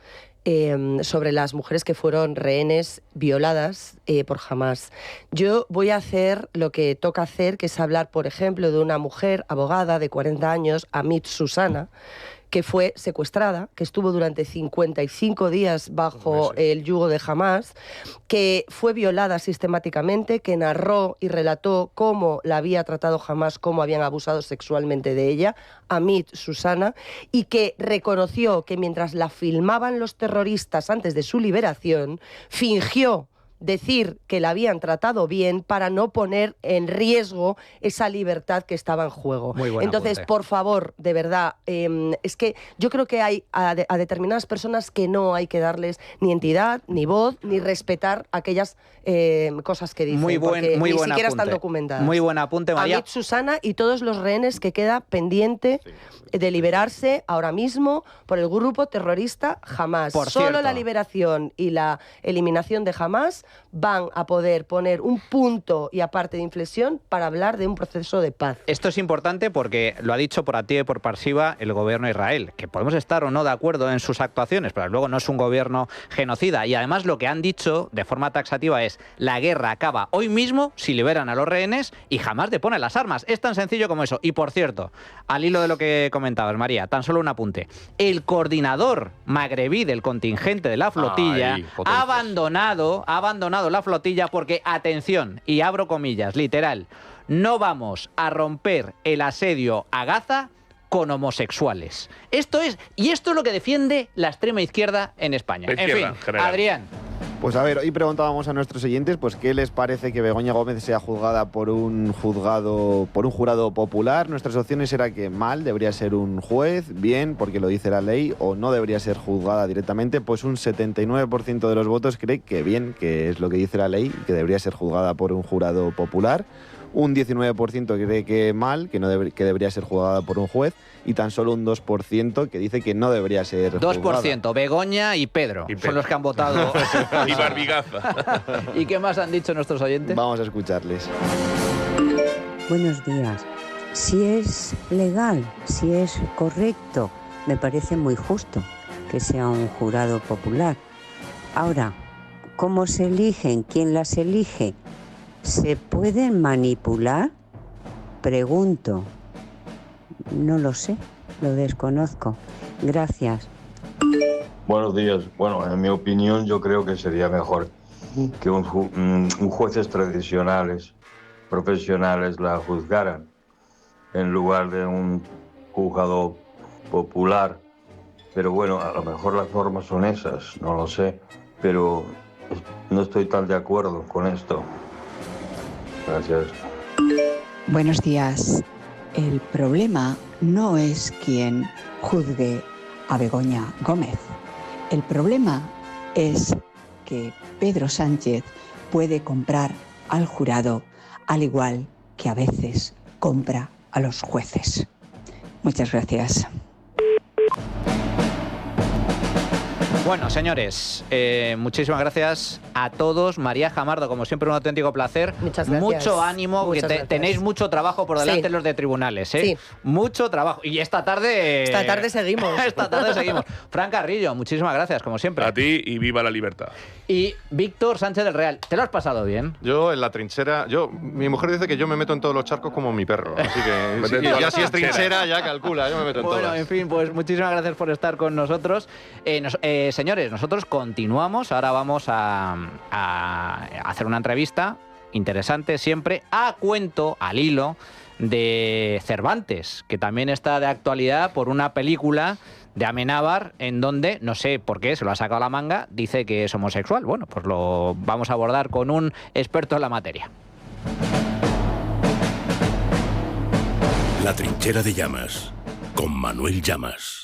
sobre las mujeres que fueron rehenes violadas por Hamas. Yo voy a hacer lo que toca hacer, que es hablar, por ejemplo, de una mujer abogada de 40 años, Amit Susana, que fue secuestrada, que estuvo durante 55 días bajo el yugo de Hamas, que fue violada sistemáticamente, que narró y relató cómo la había tratado Hamas, cómo habían abusado sexualmente de ella, Amit Susana, y que reconoció que mientras la filmaban los terroristas antes de su liberación, fingió decir que la habían tratado bien para no poner en riesgo esa libertad que estaba en juego. Entonces, por favor, de verdad, es que yo creo que hay a determinadas personas que no hay que darles ni entidad, ni voz, ni respetar aquellas cosas que dicen, porque ni siquiera están documentadas. Muy buen apunte, María. Amit Susana y todos los rehenes que queda pendiente de liberarse ahora mismo por el grupo terrorista Hamas. Solo la liberación y la eliminación de Hamas van a poder poner un punto y aparte de inflexión para hablar de un proceso de paz. Esto es importante porque lo ha dicho por activa y por pasiva el gobierno de Israel, que podemos estar o no de acuerdo en sus actuaciones, pero luego no es un gobierno genocida. Y además lo que han dicho de forma taxativa es: la guerra acaba hoy mismo si liberan a los rehenes y jamás deponen las armas. Es tan sencillo como eso. Y por cierto, al hilo de lo que comentabas, María, tan solo un apunte. El coordinador magrebí del contingente de la flotilla ha abandonado la flotilla porque, atención, y abro comillas, literal, no vamos a romper el asedio a Gaza con homosexuales. Esto es lo que defiende la extrema izquierda en España. En fin, Adrián. Pues a ver, hoy preguntábamos a nuestros oyentes pues qué les parece que Begoña Gómez sea juzgada por un jurado popular. Nuestras opciones eran que mal, debería ser un juez, bien, porque lo dice la ley, o no debería ser juzgada directamente. Pues un 79% de los votos cree que bien, que es lo que dice la ley, que debería ser juzgada por un jurado popular. Un 19% cree que mal, que debería ser juzgada por un juez, y tan solo un 2% que dice que no debería ser juzgada. 2%, Begoña y Pedro son los que han votado. Y Barbigaza. ¿Y qué más han dicho nuestros oyentes? Vamos a escucharles. Buenos días. Si es legal, si es correcto, me parece muy justo que sea un jurado popular. Ahora, ¿cómo se eligen? ¿Quién las elige? ¿Se pueden manipular? Pregunto. No lo sé, lo desconozco. Gracias. Buenos días. Bueno, en mi opinión yo creo que sería mejor que un jueces tradicionales, profesionales la juzgaran en lugar de un juzgado popular. Pero bueno, a lo mejor las formas son esas, no lo sé. Pero no estoy tan de acuerdo con esto. Gracias. Buenos días. El problema no es quien juzgue a Begoña Gómez. El problema es que Pedro Sánchez puede comprar al jurado, al igual que a veces compra a los jueces. Muchas gracias. Bueno, señores, muchísimas gracias. a todos. María Jamardo, como siempre, un auténtico placer. Muchas gracias. Mucho ánimo, Muchas que gracias. tenéis mucho trabajo por delante los de tribunales, ¿eh? Sí. Mucho trabajo. Y esta tarde... Esta tarde seguimos. Esta tarde seguimos. Fran Carrillo, muchísimas gracias, como siempre. A ti y viva la libertad. Y Víctor Sánchez del Real, ¿te lo has pasado bien? Yo en la trinchera, mi mujer dice que yo me meto en todos los charcos como mi perro, así que ya si es trinchera ya calcula, yo me meto en Bueno, todas. en fin, pues muchísimas gracias por estar con nosotros. Señores, nosotros continuamos, ahora vamos a hacer una entrevista interesante siempre, a cuento, al hilo de Cervantes, que también está de actualidad por una película de Amenábar, en donde, no sé por qué, se lo ha sacado a la manga, dice que es homosexual. Bueno, pues lo vamos a abordar con un experto en la materia. La trinchera de Llamas, con Manuel Llamas.